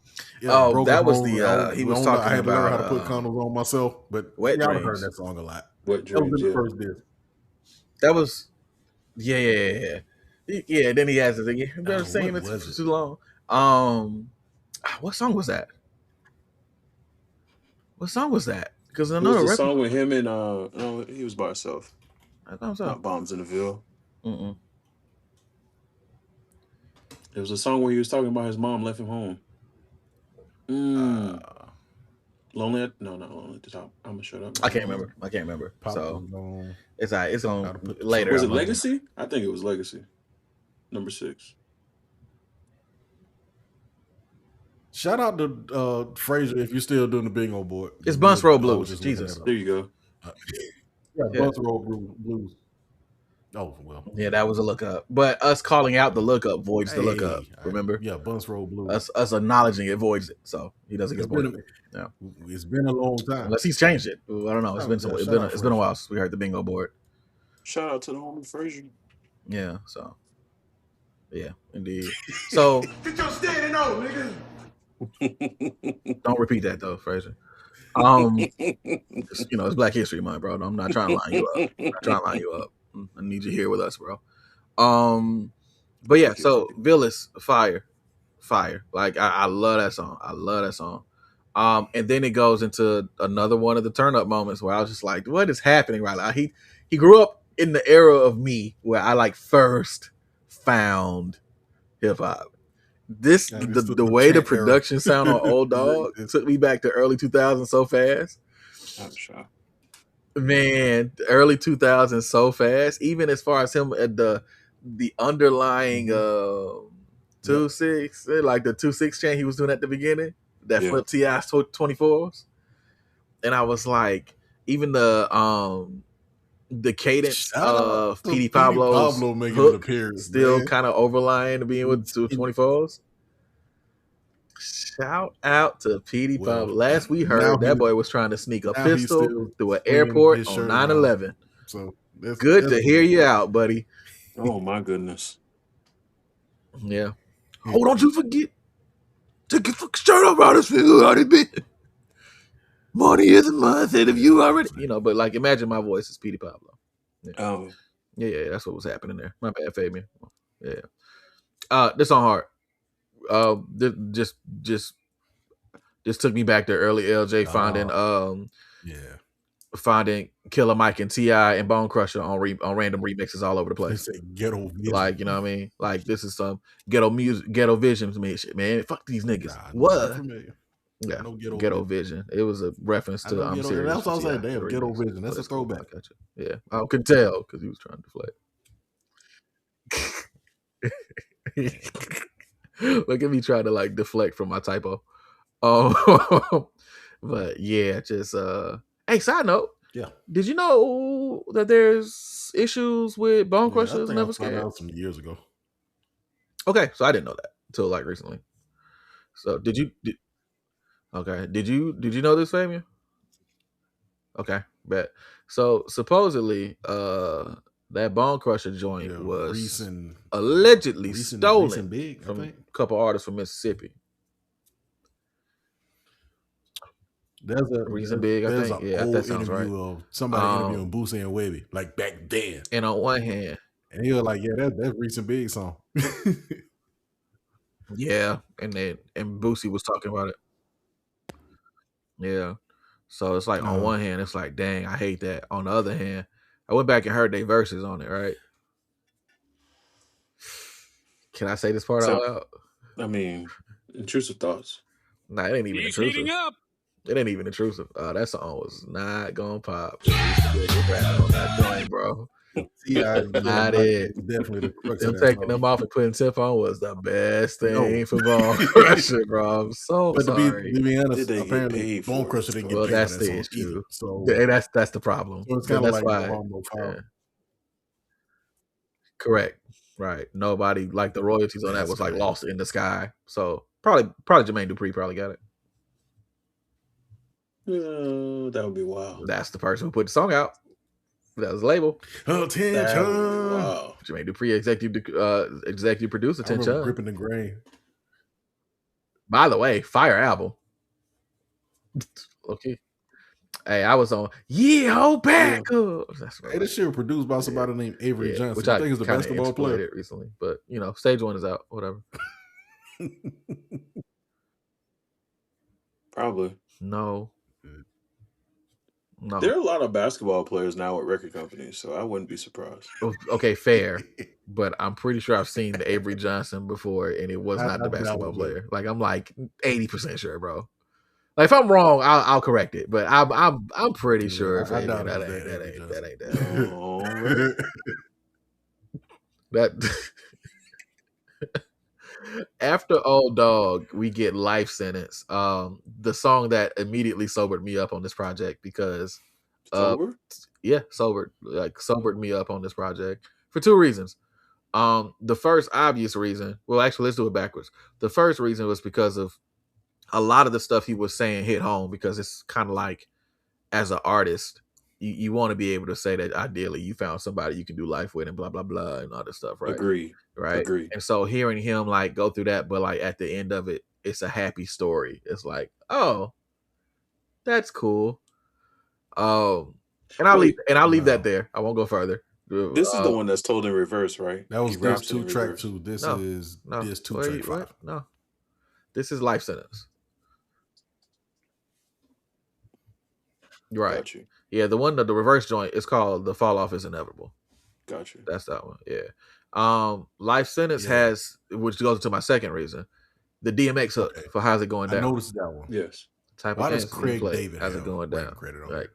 Yeah, broken that was home. He was talking about. I had to learn how to put condoms on myself, but y'all heard that song a lot. Wet Dreams. That was the first disc. That was, yeah. Then he has it. You've been saying it for too long. What song was that? What song was that? Because another was the song with him and no, he was by himself. I thought so. Not Bombs in the Ville. There was a song where he was talking about his mom left him home. Lonely? No, not Lonely at the Top. I'm gonna shut up. I can't remember. So it's on later. Was it Legacy? I think it was Legacy. Number 6. Shout out to Fraser if you're still doing the bingo board. It's Bunce Road Blues. Jesus. There you go. Bunce Road Blues. Oh, well. Yeah, that was a lookup. But us calling out the lookup voids the lookup. Remember? Yeah, Bunce Road Blues. Us acknowledging it voids it. So he doesn't get pointed. Yeah. It's been a long time. Unless he's changed it. I don't know. It's been a while since we heard the bingo board. Shout out to the homie Fraser. Yeah, so. Yeah, indeed. So get your standing on, nigga. Don't repeat that though, Fraser. It's Black History Month, bro. I'm not trying to line you up. I need you here with us, bro. But yeah, so Villas, fire. Like I love that song. And then it goes into another one of the turn up moments where I was just like, what is happening right now? He grew up in the era of me where I like first found hip hop. The way the production sound on Old Dog took me back to early 2000s so fast. I'm sure. Man, early 2000s so fast. Even as far as him at the underlying 2-6, like the 2-6 chant he was doing at the beginning, that flip T.I.'s 24s, and I was like, even the cadence of P.D. Pablo's hook still kind of overlying being with 24s. Shout out to P.D. Pablo. Last we heard, that boy was trying to sneak a pistol through an airport on 9/11. So that's good to hear you out, buddy. Oh my goodness. Yeah. Oh, don't you forget. Take your fucking shirt off, out of this. Money isn't mine. Said if you already, but like, imagine my voice is Petey Pablo. Yeah. Oh. Yeah, that's what was happening there. My bad, Fabian. Yeah. This on hard. Just took me back to early LJ finding Killer Mike and T.I. and Bone Crusher on random remixes all over the place. They say ghetto vision. Like, you know what I mean? Like, this is some ghetto music, ghetto vision shit, man. Fuck these niggas. What? Yeah, no ghetto vision. It was a reference to I'm Serious. That's what I was saying. Damn, ghetto vision. That's a throwback. Yeah, I could tell because he was trying to deflect. Look at me trying to like deflect from my typo. But yeah, just hey, side note. Yeah. Did you know that there's issues with Bone Crushers? I Never found Scared. out some years ago. Okay, so I didn't know that until like recently. So did you know this, Fabian? Okay, bet. So supposedly, that Bone Crusher joint was allegedly stolen from a couple artists from Mississippi. There's a Reason Big, I think. Yeah, that sounds right. Of somebody interviewing Boosie and Webby, like back then. And on one hand, and he was like, "Yeah, that's Reason Big song." Yeah, and Boosie was talking about it. Yeah, so it's like on one hand, it's like, dang, I hate that. On the other hand, I went back and heard their verses on it. Right? Can I say this part out loud? I mean, intrusive thoughts. Nah, it ain't even intrusive. It ain't even intrusive. That song was not gonna pop. On that joint, bro. Not it. Definitely the them taking them off and putting Tip on was the best thing for Bone Crusher, bro. I'm so sorry. To be honest, apparently Bone Crusher didn't get paid. That's the issue. So that's the problem. So it's kind of like why. Correct. Right. Nobody, like, the royalties on that was like lost in the sky. So probably Jermaine Dupri probably got it. That would be wild. That's the person who put the song out. That was the label. Attention. Wow. Jermaine Dupri, executive producer. Attention. Gripping the grain. By the way, fire album. Okay. Hey, I was on whole pack. That's right. Hey, this shit was produced by somebody named Avery Johnson, which I think is the basketball player recently. But stage 1 is out. Whatever. Probably. No. There are a lot of basketball players now with record companies, so I wouldn't be surprised. Okay, fair. But I'm pretty sure I've seen the Avery Johnson before, and it was not the basketball player. Like, I'm like 80% sure, bro. Like, if I'm wrong, I'll correct it. But I'm pretty sure that ain't that. That after Old Dog, we get Life Sentence. The song that immediately sobered me up on this project because sobered me up on this project for 2 reasons. The first obvious reason, well, actually, let's do it backwards. The first reason was because of a lot of the stuff he was saying hit home, because it's kind of like, as an artist, you want to be able to say that ideally you found somebody you can do life with and blah, blah, blah, and all this stuff, right? Agree. Right. Agree. And so hearing him like go through that, but like at the end of it, it's a happy story. It's like, oh, that's cool. And I'll leave that there. I won't go further. This is the one that's told in reverse, right? That was Raps 2 track 2. This is 2 track 5. No. This is Life Sentence. Right. Got you. Yeah, the one that the reverse joint is called The Fall Off Is Inevitable. Got you. That's that one. Yeah. Life Sentence has, which goes to my second reason, the DMX hook for How's It Going Down. I noticed that one. Yes. Type Why of does Craig David How's It Going Down? Credit on Right.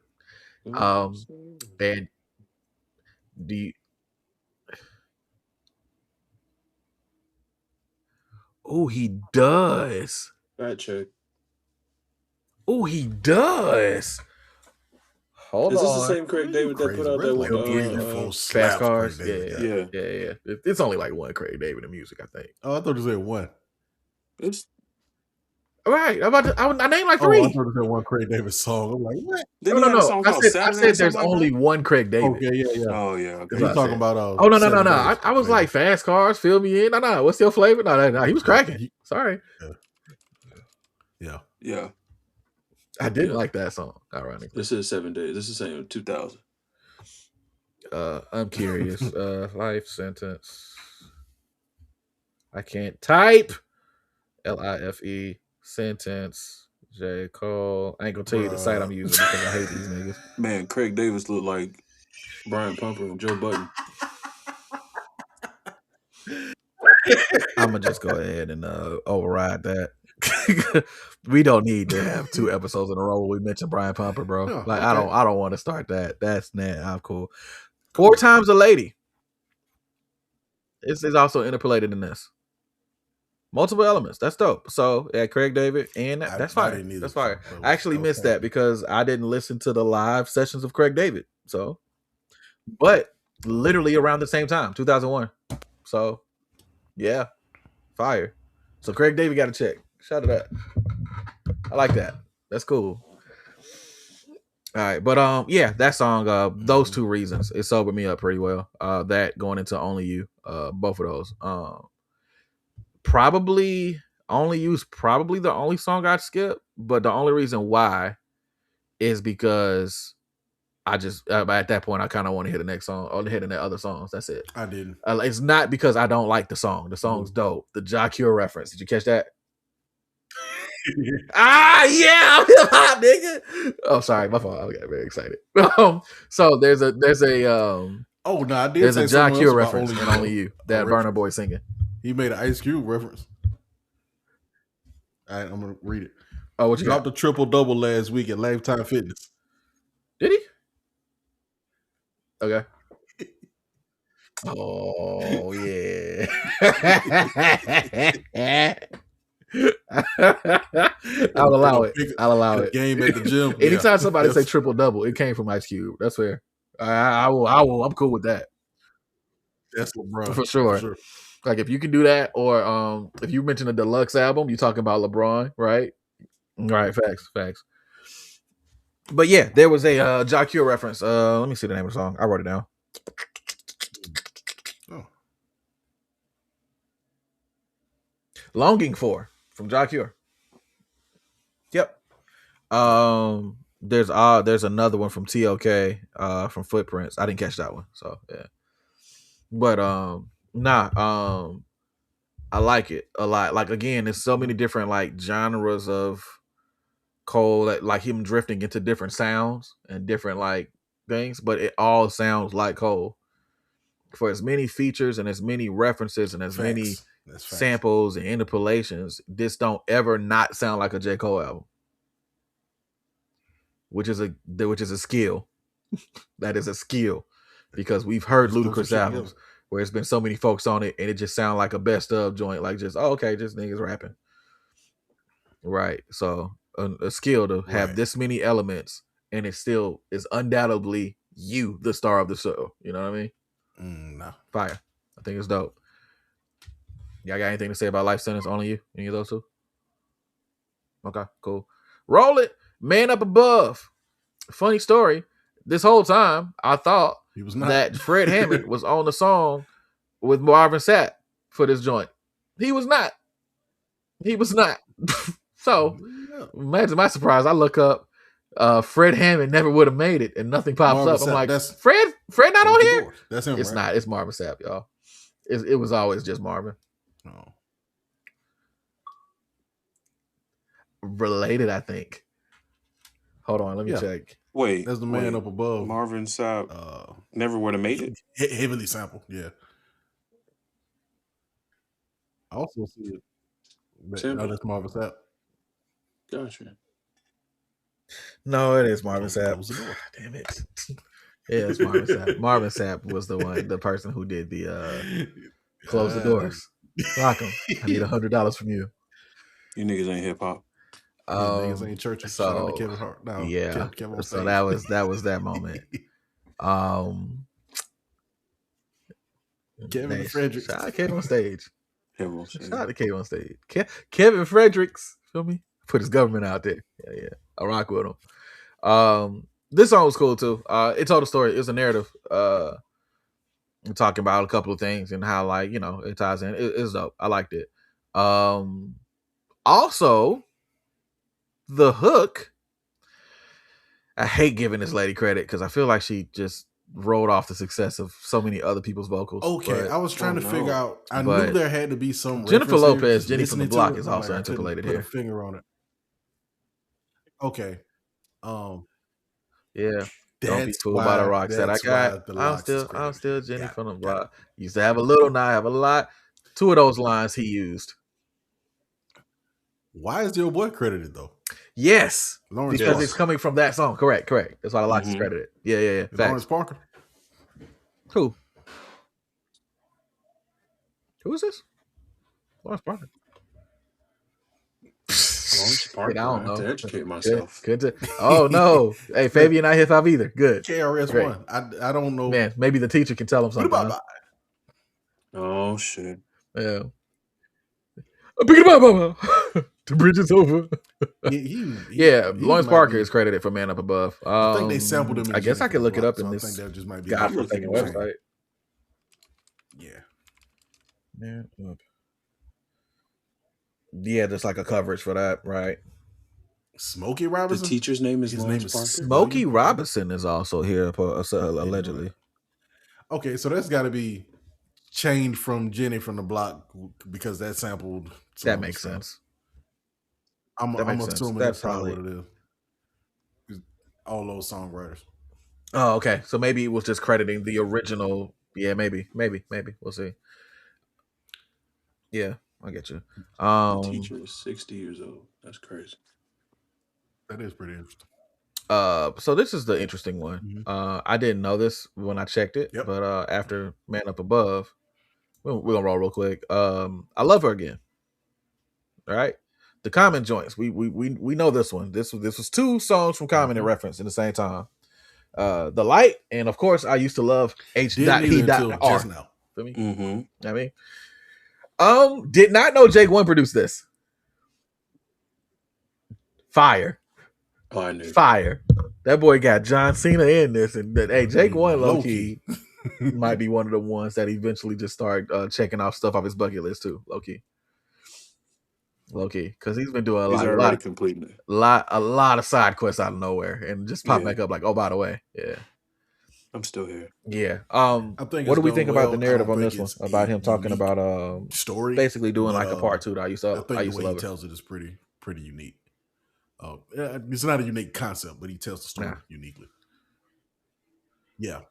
And he does. Fact check. Oh, he does. Hold on. Is this the same Craig David that put out that one? Fast Cars? Yeah. It's only like one Craig David in music, I think. Oh, I thought it was 1. It's Right. I named like Oh, I 3. thought it was one Craig Davis song. I'm like, what? Didn't he have a No. song I called said Saturday or there's something like only that? one Craig David. Okay, yeah. Oh yeah. Okay. He's talking about Oh no. 7 Days, I was maybe. like Fast Cars, Fill Me In. No. What's your flavor? No. He was cracking. Sorry. Yeah. I didn't like that song, ironically. This is 7 Days. This is saying 2000. I'm curious. Life sentence. I can't type. LIFE sentence. J. Cole. I ain't gonna tell you the site I'm using because I hate these niggas. Man, Craig Davis looked like Brian Pumper and Joe Budden. I'm gonna just go ahead and override that. We don't need to have 2 episodes in a row where we mention Brian Pumper, bro. No, like okay. I don't want to start that. That's I'm cool. 4 Times a Lady. This is also interpolated in this. Multiple elements. That's dope. So yeah, Craig David and that's fire. That's fire. I actually missed that because I didn't listen to the live sessions of Craig David. So, but literally around the same time, 2001. So, yeah, fire. So Craig David got a check. Shout it out. I like that. That's cool. All right, but yeah, that song, those 2 reasons, it sobered me up pretty well. That going into Only You, both of those. Probably Only You's probably the only song I'd skip, but the only reason why is because I just at that point I kind of want to hear the next song or hear the other songs. That's it. I didn't. It's not because I don't like the song. The song's dope. The Ja Cure reference. Did you catch that? Yeah, hip hop, nigga. Oh, sorry, my fault. I got very excited. So there's a oh no, I did. There's a Ja Cure reference in Only You that Burna Boy singing. He made an Ice Cube reference. All right, I'm gonna read it. Oh, what you dropped a triple-double last week at Lifetime Fitness. Did he? Okay. Oh yeah. I'll allow it. I'll allow it. Game at the gym. Anytime somebody say triple double, it came from Ice Cube. That's fair. I will. I'm cool with that. That's LeBron for sure. Like if you can do that, or if you mention a deluxe album, you talking about LeBron, right? Right. Facts. But yeah, there was a Ja Cure reference. Let me see the name of the song. I wrote it down. Oh. Longing For from Ja Cure. Yep. There's another one from TLK, from Footprints. I didn't catch that one, so yeah. But I like it a lot. Like again, there's so many different like genres of Cole, like him drifting into different sounds and different like things, but it all sounds like Cole. For as many features and as many references and as many samples and interpolations, this don't ever not sound like a J. Cole album. Which is a skill. That is a skill. Because we've heard Ludacris albums where it's been so many folks on it and it just sounds like a best of joint, like just okay, just niggas rapping. Right. So a skill to have this many elements and it still is undoubtedly you, the star of the show. You know what I mean? No. Fire. I think it's dope. Y'all got anything to say about Life Sentence? Only You? Any of those 2? Okay, cool. Roll it. Man Up Above. Funny story. This whole time, I thought he was not. That Fred Hammond was on the song with Marvin Sapp for this joint. He was not. So, imagine my surprise. I look up, Fred Hammond never would have made it, and nothing pops Marvin up. Sapp, I'm like, Fred not on here? That's him, It's not. It's Marvin Sapp, y'all. It was always just Marvin. Oh. Related, I think. Hold on, let me check. Wait, that's the Man Up Above. Marvin Sapp never would have made it. Heavily sampled, yeah. I also see it. No, that's Marvin Sapp. Gotcha. No, it is Marvin Sapp. Damn it. Yeah, it's Marvin Sapp. Marvin Sapp was the person who did the close the doors. Lock them. I need $100 from you. You niggas ain't hip hop. Niggas ain't church. So Kevin Hart. No, yeah. Kevin so that was that moment. Kevin Fredericks. Shout out Kevin on stage. Shout out to Kevin on stage. Kevin Fredericks. Feel me? put his government out there. Yeah. I rock with him. This song was cool too. It told a story. It was a narrative. Talking about a couple of things and how, like, it ties in. It's dope. I liked it. Also, the hook. I hate giving this lady credit because I feel like she just rolled off the success of so many other people's vocals. Okay, I was trying to figure out. I but knew there had to be some. Jennifer reference Lopez, here, Jenny from the listening to Block, it, is I'm also like, I couldn't interpolated put here. a finger on it. Okay. Yeah. Don't be That's fooled by the why. rocks that I That's why got. the I'm locks is still credited. Jenny Got from the it, got Block. Used to have a little, now I have a lot. 2 of those lines he used. Why is your boy credited though? Yes, Lawrence because Parker. it's coming from that song. Correct. That's why the locks is credited. Yeah. Lawrence Facts. Parker. Who is this? Lawrence Parker. Lawrence Parker. I don't I have know. to educate myself. Good. Oh no. Hey, Fabian, not hip hop either. Good. KRS-One. I don't know. Man, maybe the teacher can tell him something. Huh? Oh shit. Yeah. The bridge is over. Lawrence Parker is credited for Man Up Above. I think they sampled him. I guess I could look it up in this. I think that just might be godforsaken website. Yeah. Man Up. Yeah, there's like a coverage for that, right? Smokey Robinson. The teacher's name is Lawrence Parker. Smokey Robinson is also here, allegedly. Okay, so that's got to be changed from Jenny from the Block because that sampled. That makes sense. I'm assuming that's probably what it is. All those songwriters. Oh, okay. So maybe it was just crediting the original. Yeah, maybe. We'll see. Yeah, I get you. The teacher is 60 years old. That's crazy. That is pretty interesting. So this is the interesting one. I didn't know this when I checked it, but after Man Up Above, we're gonna roll real quick. I Love Her Again. All right, the Common joints. We know this one. This was 2 songs from Common in reference in the same time. The Light, and of course, I used to love H.E.R. Just now. For me, I mean, did not know Jake One produced this. Fire. Oh, I knew. Fire. That boy got John Cena in this, and hey, Jake One low key might be one of the ones that eventually just start checking off stuff off his bucket list too. Low key, because he's been doing a lot of side quests out of nowhere, and just pop back up like, oh, by the way, I'm still here. Yeah. What do we think about the narrative on this one? About him talking about story, basically doing like a part 2 that I used to the way love he tells it is pretty unique. It's not a unique concept, but he tells the story uniquely. Yeah.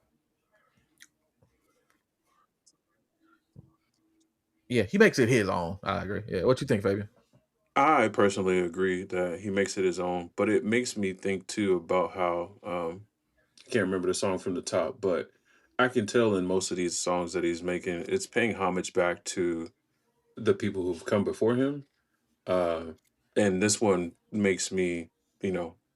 Yeah, he makes it his own. I agree. Yeah. What you think, Fabian? I personally agree that he makes it his own, but it makes me think too about how I can't remember the song from the top, but I can tell in most of these songs that he's making, it's paying homage back to the people who've come before him. And this one makes me,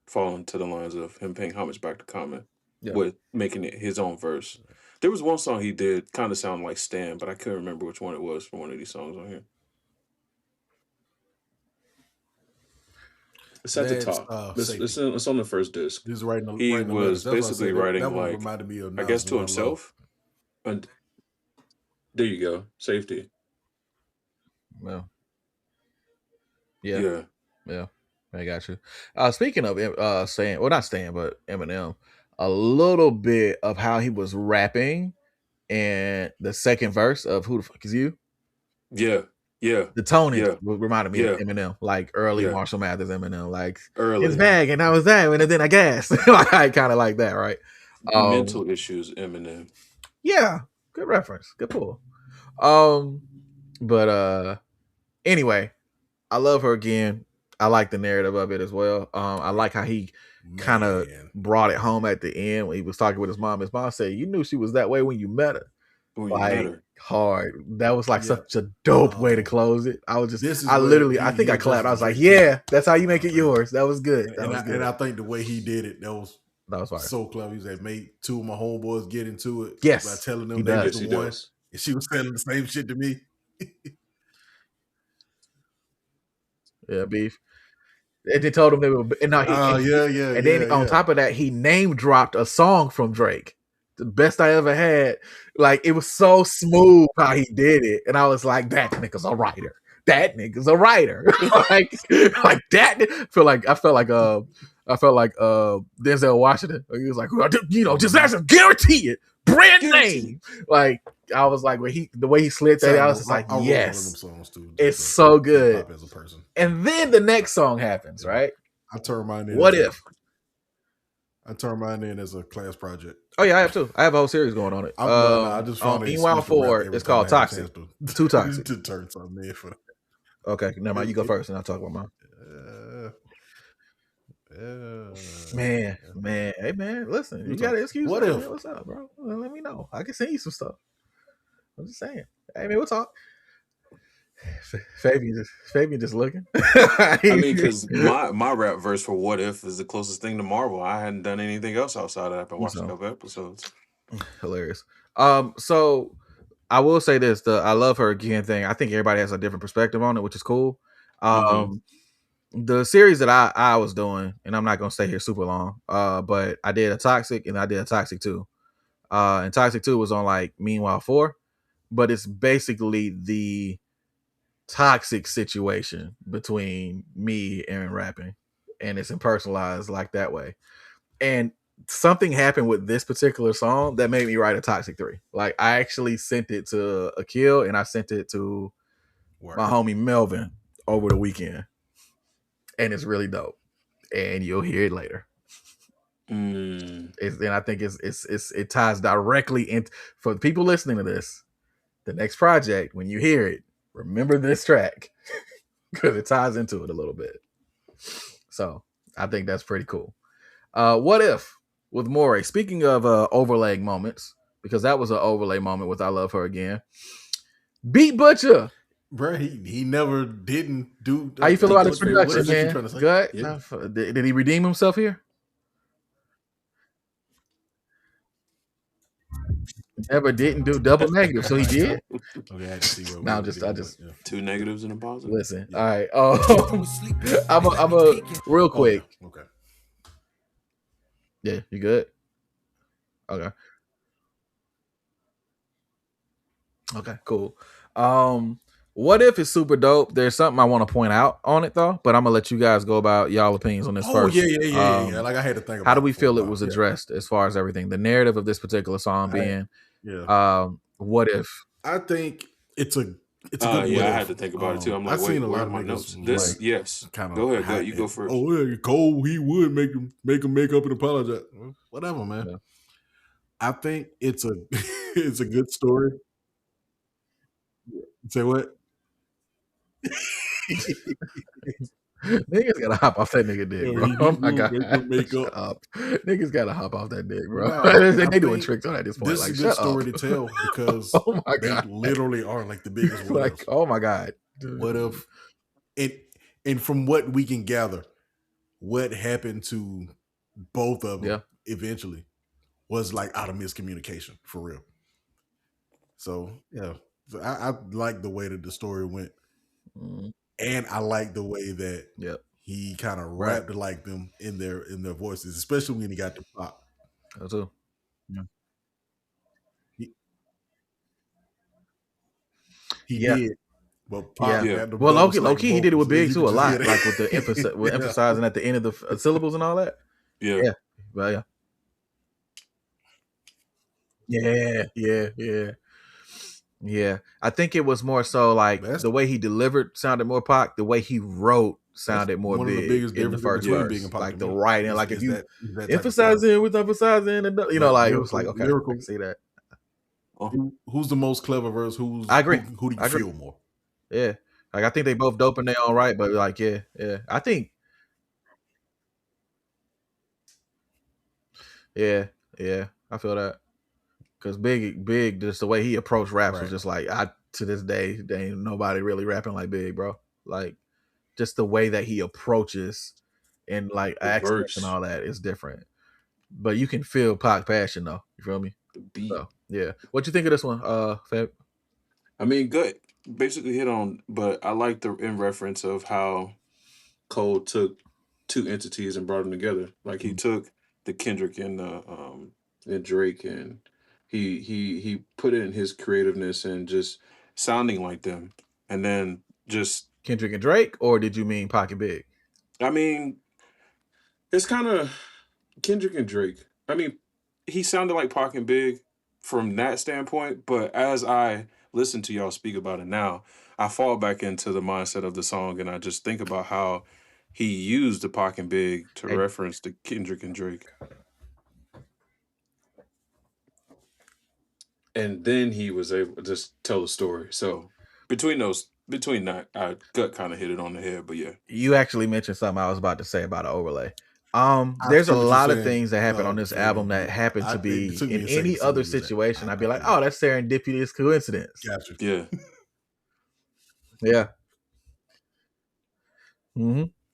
fall into the lines of him paying homage back to Common with making it his own verse. There was one song he did kind of sound like Stan, but I couldn't remember which one it was from one of these songs on here. It's at the top. It's on the first disc. He was basically writing like, reminded me of I guess to himself. And there you go, Safety. Well, yeah. I got you. Speaking of not Stan, but Eminem, a little bit of how he was rapping and the second verse of Who the Fuck Is You? Yeah. The tone reminded me of Eminem, like early Marshall Mathers Eminem, like early. His bag, and I was that, and then I guess like kind of like that, right? Mental issues, Eminem. Yeah, good reference, good pull. But anyway, I Love Her Again. I like the narrative of it as well. I like how he kind of brought it home at the end when he was talking with his mom. His mom said, "You knew she was that way when you met her." Hard. That was like such a dope way to close it. I was just, I think I clapped. I was like, yeah, that's how you make it yours. That was good. And I think the way he did it, that was fire. So clever. He said, made 2 of my homeboys get into it. Yes. By telling them they was the one. And she was telling the same shit to me. Yeah, beef. And they told him they were. And now yeah. Then on top of that, he name dropped a song from Drake. The best I ever had. Like, it was so smooth how he did it, and I was like, "That nigga's a writer. That nigga's a writer." like that. I felt like Denzel Washington. He was like, just that's a guarantee it. Brand name. Like, I was like, the way he slid that, I was just like, yes, songs too, it's so good. As a person. And then the next song happens, right? I turned mine in. What if? I turned mine in as a class project. Oh yeah, I have too. I have a whole series going on it. I just found Meanwhile 4, it's called Toxic. Too Toxic. To turn something in for that. Okay, never mind. You go first, and I'll talk about mine. Man, hey man, listen, you got an excuse. What if? What's up, bro? Let me know. I can send you some stuff. I'm just saying. Hey man, we'll talk. Fabian just looking. I mean, because my rap verse for What If is the closest thing to Marvel. I hadn't done anything else outside of that. I've been watching a couple episodes. Hilarious. So I will say this: I Love Her Again thing. I think everybody has a different perspective on it, which is cool. The series that I was doing, and I'm not gonna stay here super long. But I did a Toxic and I did a Toxic 2. And Toxic 2 was on like Meanwhile 4, but it's basically the toxic situation between me and rapping, and it's impersonalized like that way. And something happened with this particular song that made me write a Toxic 3. Like, I actually sent it to Akil and I sent it to my homie Melvin over the weekend, and it's really dope, and you'll hear it later. And I think it ties directly in for the people listening to this. The next project, when you hear it, remember this track because it ties into it a little bit. So I think that's pretty cool. What If with Morey? Speaking of overlaying moments, because that was an overlay moment with I Love Her Again. Beat Butcher. Bro, he never didn't do. How you feel about his production, man? Good. Yeah. Did he redeem himself here? Never didn't do double negative, so he did. Okay, I had to see what. Now I just 2 negatives and a positive. Listen, all right. I'm a real quick. Okay. Yeah, you good? Okay. Okay, cool. What If is super dope. There's something I want to point out on it though, but I'm gonna let you guys go about y'all opinions on this first. Yeah. Like, I had to think about how do we feel it was addressed as far as everything, the narrative of this particular song being What If? I think it's a good I had to think about it too. I'm like, I've seen a lot of my notes. This, yes. Kind of go ahead. You go first. Oh yeah, Cole, he would make him make up and apologize. Whatever, man. Yeah. I think it's a good story. Say what? Niggas gotta hop off that nigga dick, bro. Oh my god, niggas gotta hop off that dick, bro. No, they doing tricks on at this point. This is a good story to tell because they literally are like the biggest. Like, oh my god, what if? And from what we can gather, what happened to both of them eventually was like out of miscommunication for real. So yeah. So I like the way that the story went, and I like the way that he kind of rapped like them in their voices, especially when he got to Pop. That too. Yeah. He did. But Pop well, low key, he did it with Big too a lot, like with the emphasizing at the end of the syllables and all that. Yeah. Well, Yeah, I think it was more so like the way he delivered sounded more Pac. The way he wrote sounded more one big of the biggest in the first verse. Like the writing, like if you emphasizing with emphasizing, and like it was like okay, I can see that. Who's the most clever verse? I agree. Who do you feel more? Yeah, like I think they both dope in their own right, but like yeah, I think. Yeah, I feel that. Because Big, just the way he approached raps was just like, to this day, there ain't nobody really rapping like Big, bro. Like, just the way that he approaches and like accents and all that is different. But you can feel Pac passion though. You feel me? The beat. So, yeah. What you think of this one, Fab? I mean, good. Basically hit on, but I like the in reference of how Cole took two entities and brought them together. Like he took the Kendrick and Drake, and he put it in his creativeness and just sounding like them, and then just Kendrick and Drake, or did you mean Pocket Big? I mean, it's kind of Kendrick and Drake. I mean, he sounded like Pac and Big from that standpoint, but as I listen to y'all speak about it now, I fall back into the mindset of the song, and I just think about how he used the Pac and Big to reference the Kendrick and Drake. And then he was able to just tell the story. So between that, I gut kind of hit it on the head. But yeah, you actually mentioned something I was about to say about an overlay. There's a lot of things that happen on this album that happen to be in any other situation. I'd be like, oh, that's serendipitous coincidence. Gotcha. Yeah. Yeah.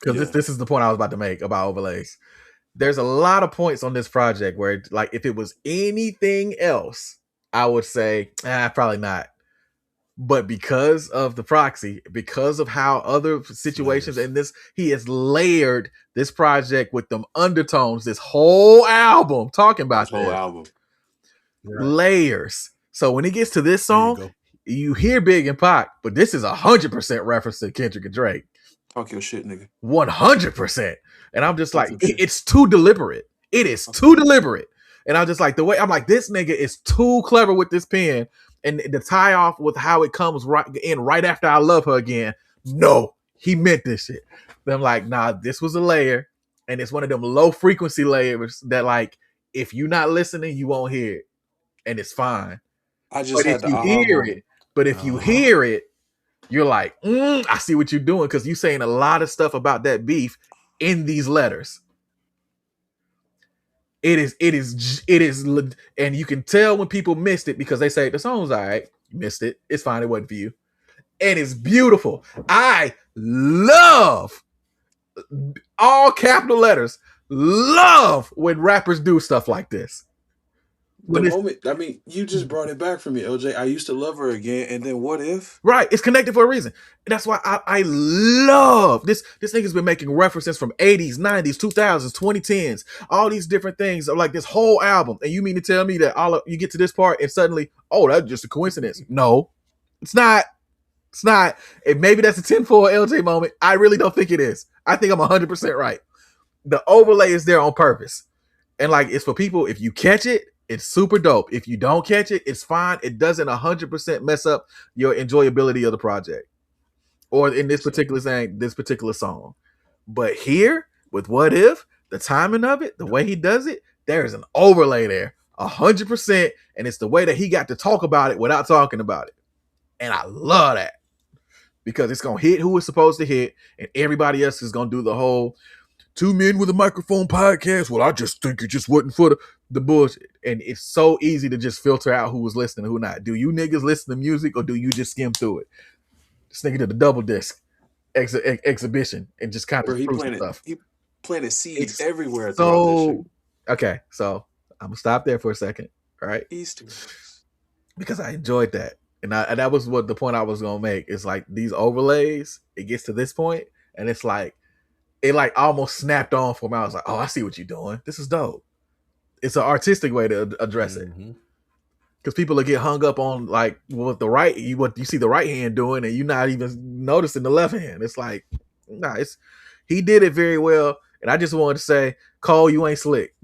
Because this is the point I was about to make about overlays. There's a lot of points on this project where, like, if it was anything else, I would say, probably not. But because of the proxy, because of how other situations and this, he has layered this project with them undertones, this whole album, talking about this whole album. Layers. So when he gets to this song, you hear Big and Pac, but this is 100% reference to Kendrick and Drake. Talk your shit, nigga. 100%. And I'm just like, it's too deliberate. It is too deliberate. And I'm just like, the way I'm like, this nigga is too clever with this pen. And the tie off with how it comes right after I Love Her Again. No, he meant this shit. But I'm like, nah, this was a layer. And it's one of them low frequency layers that, like, if you're not listening, you won't hear it. And it's fine. But if you hear it, you're like, I see what you're doing, because you're saying a lot of stuff about that beef in these letters. It is, and you can tell when people missed it because they say the song's all right. You missed it. It's fine. It wasn't for you. And it's beautiful. I love, all capital letters, love when rappers do stuff like this. You just brought it back for me, LJ. I used to love her again, and then what if? Right, it's connected for a reason. That's why I love this. This nigga's been making references from 80s, 90s, 2000s, 2010s, all these different things, like this whole album. And you mean to tell me that you get to this part and suddenly, oh, that's just a coincidence? No, it's not. It's not. And maybe that's a 10 for LJ moment. I really don't think it is. I think I'm 100% right. The overlay is there on purpose, and like, it's for people. If you catch it, it's super dope. If you don't catch it, it's fine. It doesn't 100% mess up your enjoyability of the project, or in this particular song. But here, with What If, the timing of it, the way he does it, there is an overlay there, 100%, and it's the way that he got to talk about it without talking about it. And I love that, because it's gonna hit who it's supposed to hit, and everybody else is gonna do the whole two men with a microphone podcast. Well, I just think it just wasn't for the bullshit. And it's so easy to just filter out who was listening and who not. Do you niggas listen to music, or do you just skim through it? This nigga did a double disc exhibition and just kind of stuff. He planted seeds everywhere. So, okay, so I'm gonna stop there for a second. All right, Easter, because I enjoyed that, and that was what the point I was gonna make. It's like these overlays. It gets to this point, and it's like, it like almost snapped on for me. I was like, oh, I see what you're doing. This is dope. It's an artistic way to address it. Because people will get hung up on like what you see the right hand doing, and you're not even noticing the left hand. It's like, nah, he did it very well. And I just wanted to say, Cole, you ain't slick.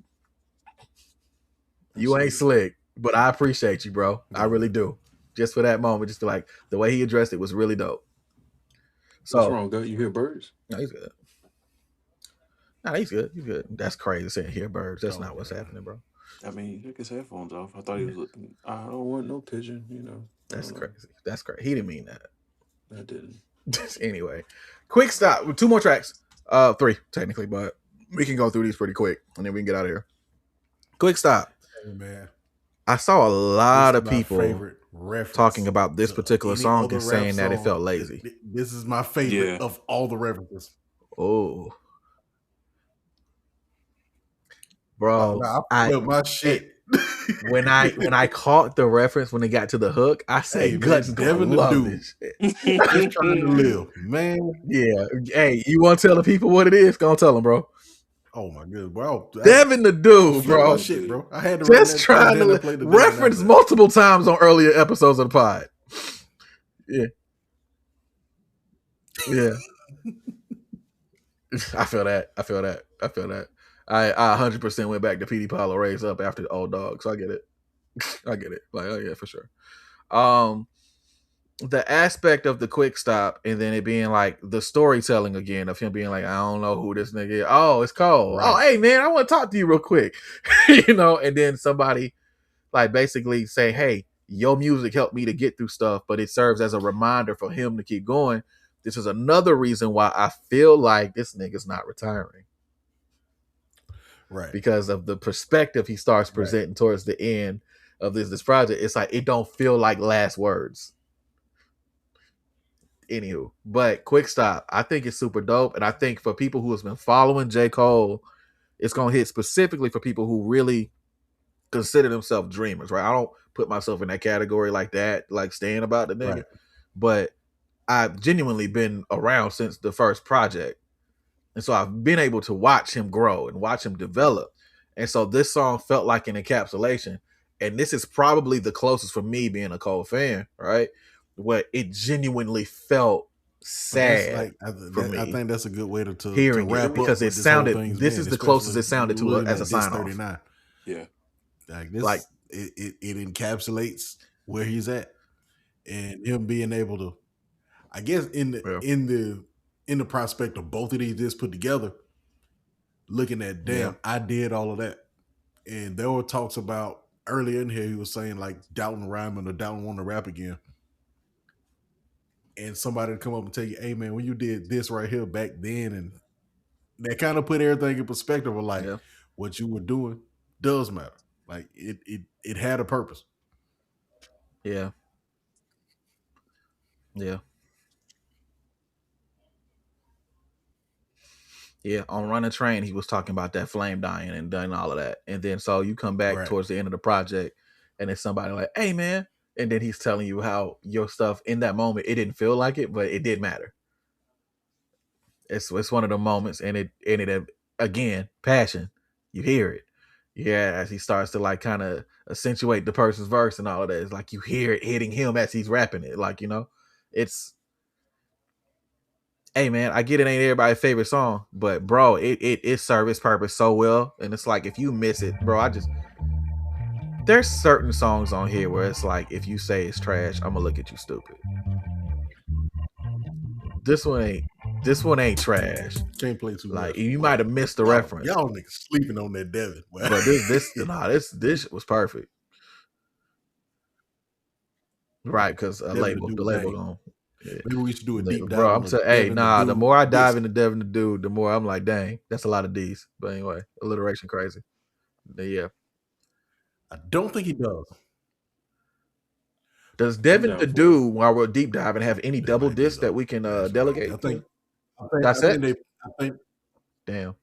You ain't slick, but I appreciate you, bro. I really do. Just for that moment, just like the way he addressed it was really dope. So, what's wrong, Gut? You hear birds? No, he's good. Nah, he's good. He's good. That's crazy saying hear birds. That's not what's happening, bro. I mean, he took his headphones off. I thought he was looking. I don't want no pigeon, you know. That's crazy. That's crazy. He didn't mean that. I didn't. Anyway, quick stop. 2 more tracks. 3 technically, but we can go through these pretty quick, and then we can get out of here. Quick stop. Hey, man. I saw a lot of people talking about this particular song and saying that it felt lazy. This is my favorite of all the references. Oh, bro, I my shit. when I caught the reference when they got to the hook, I said, hey, Guts is gonna love this shit. Just trying to live, man. Yeah. Hey, you want to tell the people what it is? Gonna tell them, bro. Oh my goodness, bro! Devin the Dude, bro. My shit, bro. I had to just trying to reference multiple times on earlier episodes of the pod. Yeah. Yeah. I feel that. I 100% went back to PD Paulo raise up after the old dog, so I get it. I get it. Like, oh yeah, for sure. The aspect of the quick stop and then it being like the storytelling again of him being like, I don't know who this nigga is. Oh, it's Cole. Right. Oh, hey man, I want to talk to you real quick. And then somebody like basically say, hey, your music helped me to get through stuff, but it serves as a reminder for him to keep going. This is another reason why I feel like this nigga's not retiring. Right. Because of the perspective he starts presenting towards the end of this project. It's like, it don't feel like last words. Anywho, but quick stop. I think it's super dope. And I think for people who has been following J. Cole, it's going to hit specifically for people who really consider themselves dreamers, right? I don't put myself in that category like that, like staying about the nigga. Right. But I've genuinely been around since the first project. And so I've been able to watch him grow and watch him develop. And so this song felt like an encapsulation. And this is probably the closest for me being a Cole fan, right? What it genuinely felt sad for me. I think that's a good way to wrap it because it sounded. This is the closest it sounded to as a sign off. Yeah, like this. Like it encapsulates where he's at, and him being able to, I guess, in the prospect of both of these discs put together, looking at I did all of that, and there were talks about earlier in here he was saying like doubting rhyming or doubting wanting to rap again. And somebody to come up and tell you, hey man, when you did this right here back then, and that kind of put everything in perspective of like what you were doing does matter. Like it had a purpose. Yeah. Yeah. Yeah. On Running Train, he was talking about that flame dying and done all of that. And then so you come back towards the end of the project and it's somebody like, hey man. And then he's telling you how your stuff in that moment, it didn't feel like it, but it did matter. It's one of the moments, and it again, passion. You hear it. Yeah, as he starts to like kind of accentuate the person's verse and all of that. It's like you hear it hitting him as he's rapping it. Like, it's hey man, I get it ain't everybody's favorite song, but bro, it serves its purpose so well. And it's like if you miss it, bro, there's certain songs on here where it's like if you say it's trash, I'm gonna look at you stupid. This one ain't trash. Can't play too like much. You might have missed the reference. Y'all niggas sleeping on that Devin. But this was perfect. Right, because the label gone. Yeah. Maybe we should do a deep dive. Bro, I'm saying, hey, the more I dive into Devin the Dude, the more I'm like, dang, that's a lot of D's. But anyway, alliteration crazy. Yeah. I don't think he does. Does Devin the Dude, while we're deep diving, have any double discs that we can delegate? I think damn.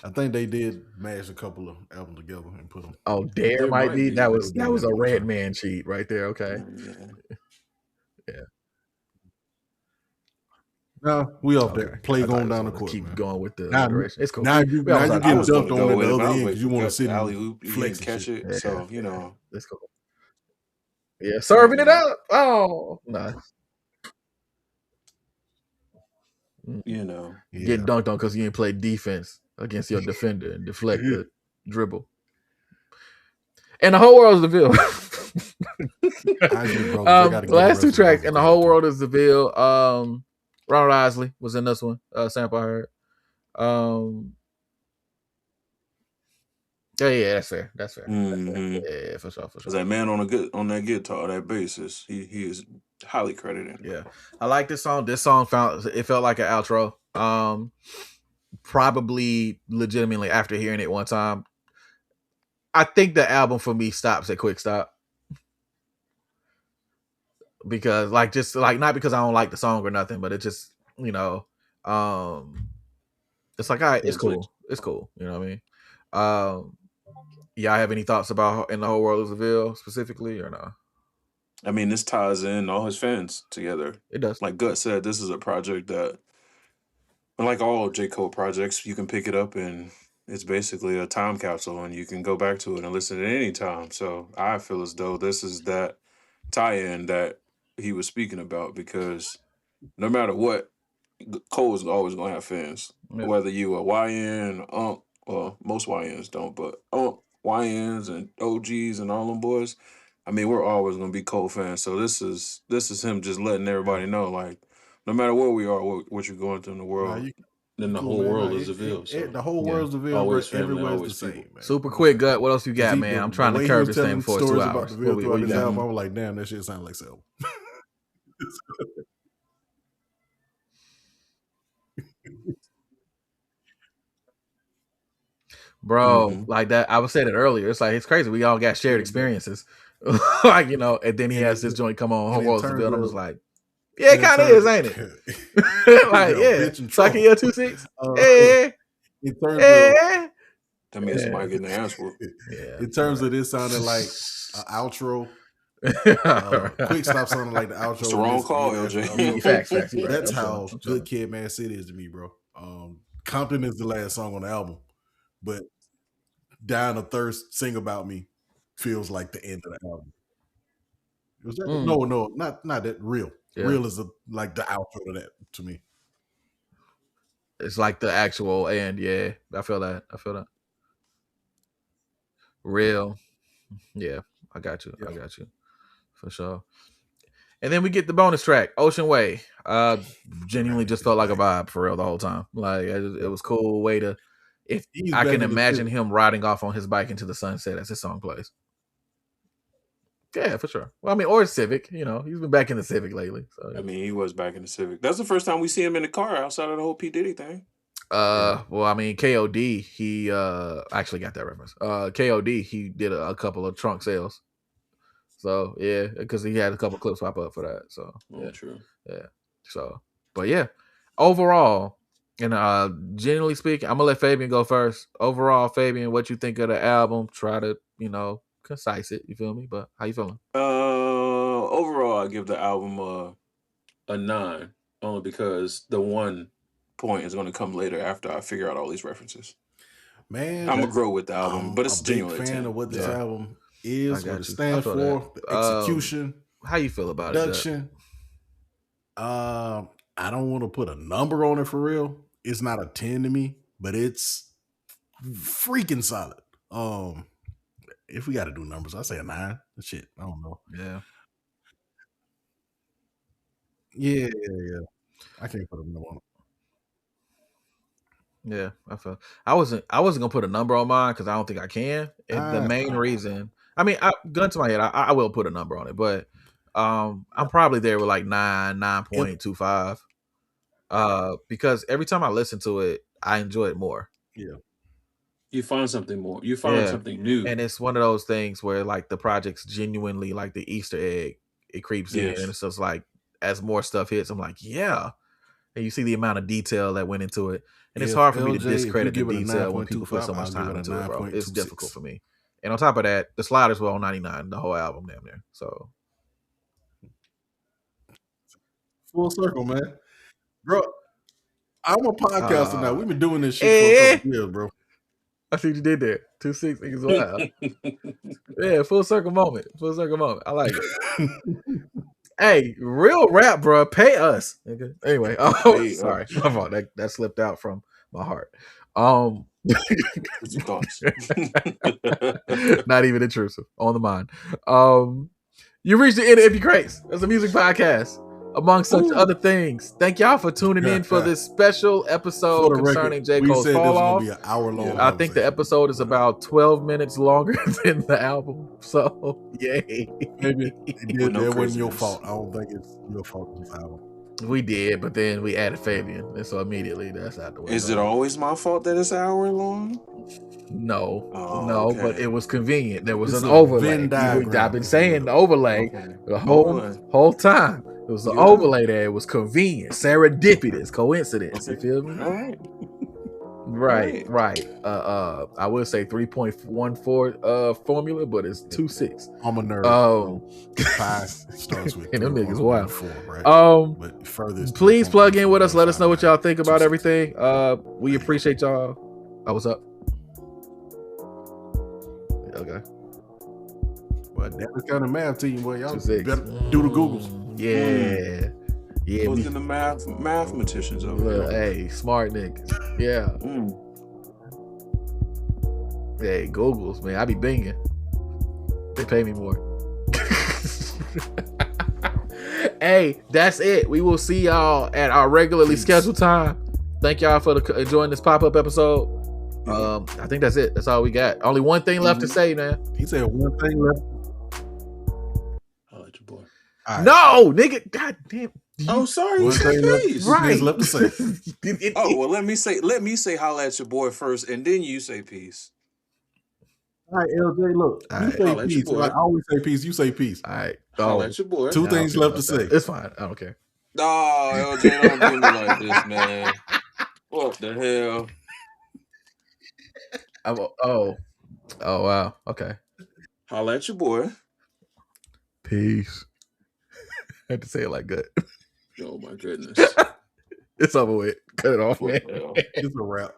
I think they did mash a couple of albums together and put them. Oh, Dare might be. That was a Red Man cheat right there. Okay. Yeah. No, we off there. Play going down the court. Keep going with the direction. It's cool. Now you get dumped on the other end because you want to sit and flex catch it. Yeah. So that's cool. Yeah, serving it up. Oh, nice. Get dunked on because you didn't play defense against your defender and deflect the dribble. And the whole world is the Ville. Last two tracks, and the whole world is the Ville. Ronald Isley was in this one. Sample I heard. Yeah, that's fair. That's fair. Mm-hmm. Yeah, for sure. That man on that guitar, that bassist, he is highly credited. Yeah, I like this song. This song felt like an outro. Probably legitimately after hearing it one time, I think the album for me stops at Quick Stop because not because I don't like the song or nothing, but it just it's like all right, it's cool. It's cool. You know what I mean? y'all have any thoughts about In the Whole World Is a Ville specifically or no? I mean, this ties in all his fans together. It does. Like Gut said, this is a project that, like all J. Cole projects, you can pick it up and it's basically a time capsule and you can go back to it and listen at any time. So I feel as though this is that tie-in that he was speaking about, because no matter what, Cole is always going to have fans. Yeah. Whether you a YN, well, most YNs don't, but YNs and OGs and all them boys, I mean, we're always going to be Cole fans. So this is him just letting everybody know, like, no matter where we are, what you're going through in the world, then the whole world is a Ville. So. The whole world's a Ville, but everywhere's the same, man. Super quick, Gut. What else you got, man? I'm trying to curb this thing before 2 hours. What you got? I was like, damn, that shit sound like Selma. Bro, like that, I was saying it earlier. It's like, it's crazy. We all got shared experiences. Like, you know, and then he has this joint come on, Whole World's a Ville. I was like, yeah, it kind of is, ain't it? Like, yeah. Sucking your 2-6. Yeah. In terms of, that means somebody getting the answer. Yeah. In terms of this sounding like an outro. Quick Stop sounding like the outro. It's the wrong call, LJ. Facts. That's how Good Kid, Mad City is to me, bro. Compton is the last song on the album, but Down a Thirst, Sing About Me feels like the end of the album. Was that, no, not that. Real. Yeah. Real is like the outro to that to me. It's like the actual end. Yeah, I feel that. Real. Yeah, I got you. Yeah. I got you for sure. And then we get the bonus track, Ocean Way. Genuinely just felt like a vibe for real the whole time. Like it was cool way to. If I can imagine him riding off on his bike into the sunset as his song plays. Yeah, for sure. Well, I mean, or Civic. You know, he's been back in the Civic lately. So, I mean, he was back in the Civic. That's the first time we see him in the car outside of the whole P. Diddy thing. Well, I mean, KOD, he actually got that reference. KOD, he did a couple of trunk sales. So yeah, because he had a couple clips pop up for that. So yeah, true. Yeah. So, but yeah, overall, and generally speaking, I'm gonna let Fabian go first. Overall, Fabian, what you think of the album? Try to, concise it. You feel me? But how you feeling? Overall, I give the album a 9, only because the one point is going to come later after I figure out all these references. Man, I'm gonna grow with the album, but it's a genuine fan of what this album is, what it stands for, the execution. How you feel about production? I don't want to put a number on it for real. It's not a 10 to me, but it's freaking solid. If we got to do numbers, I say a 9. Shit, I don't know. Yeah. I can't put a number on it. Yeah, I wasn't gonna put a number on mine because I don't think I can. And the main reason, I mean, gun to my head, I will put a number on it, but I'm probably there with like 9.25. Because every time I listen to it, I enjoy it more. Yeah. You find something more. You find something new. And it's one of those things where like the project's genuinely like the Easter egg. It creeps in and it's just like as more stuff hits, I'm like, yeah. And you see the amount of detail that went into it. And it's hard for me to discredit the detail when people put so much time into it, bro. It's difficult for me. And on top of that, the sliders were on 99, the whole album damn near. So full circle, man. Bro, I'm a podcaster now. We've been doing this shit for a couple years, bro. I see what you did there. 2-6 niggas wild. Yeah, full circle moment. I like it. Hey, real rap, bro. Pay us. Anyway, sorry. My fault. That slipped out from my heart. Not even intrusive. On the mind. You reached the end of Empty Crates. It's a music podcast, among such other things. Thank y'all for tuning in for this special episode concerning J. Cole's Fall Off. Be an hour long. I think the episode is about 12 minutes longer than the album. So, yay. Maybe it wasn't your fault. I don't think it's your fault this album. We did, but then we added Fabian, and so immediately that's out the way. Is it always my fault that it's an hour long? No, okay. But it was convenient. There was an overlay. I've been saying the overlay the whole time. It was an overlay there. It was convenient, serendipitous, coincidence. You feel me? All right. Right. I would say 3.14 formula, but it's 2.6. I'm a nerd. Pi starts with and them niggas 3.14, right? But further, please plug in with us. Let us know what y'all think about everything. We appreciate y'all. What's up? Okay. Well, that's kind of math team, boy. Y'all better do the Googles. Yeah. Yeah. Looking the mathematicians over there. Hey, smart niggas. Yeah. Hey, Googles, man. I be binging. They pay me more. Hey, that's it. We will see y'all at our regularly scheduled time. Thank y'all for enjoying this pop-up episode. I think that's it. That's all we got. Only one thing left to say, man. He said one thing left. I'll let your boy. Right. No, nigga. God damn. Oh, sorry. You said peace. Right. Left to say. Well, let me say holla at your boy first, and then you say peace. All right, LJ, look. You say peace. I always say peace. You say peace. All right. Holla at your boy. 2 things left to say. It's fine. I don't care. Oh, LJ, don't do me like this, man. What the hell? Oh, wow. Okay. Holla at your boy. Peace. I had to say it like that. Oh, my goodness. It's over with. Cut it off, man. It's a wrap.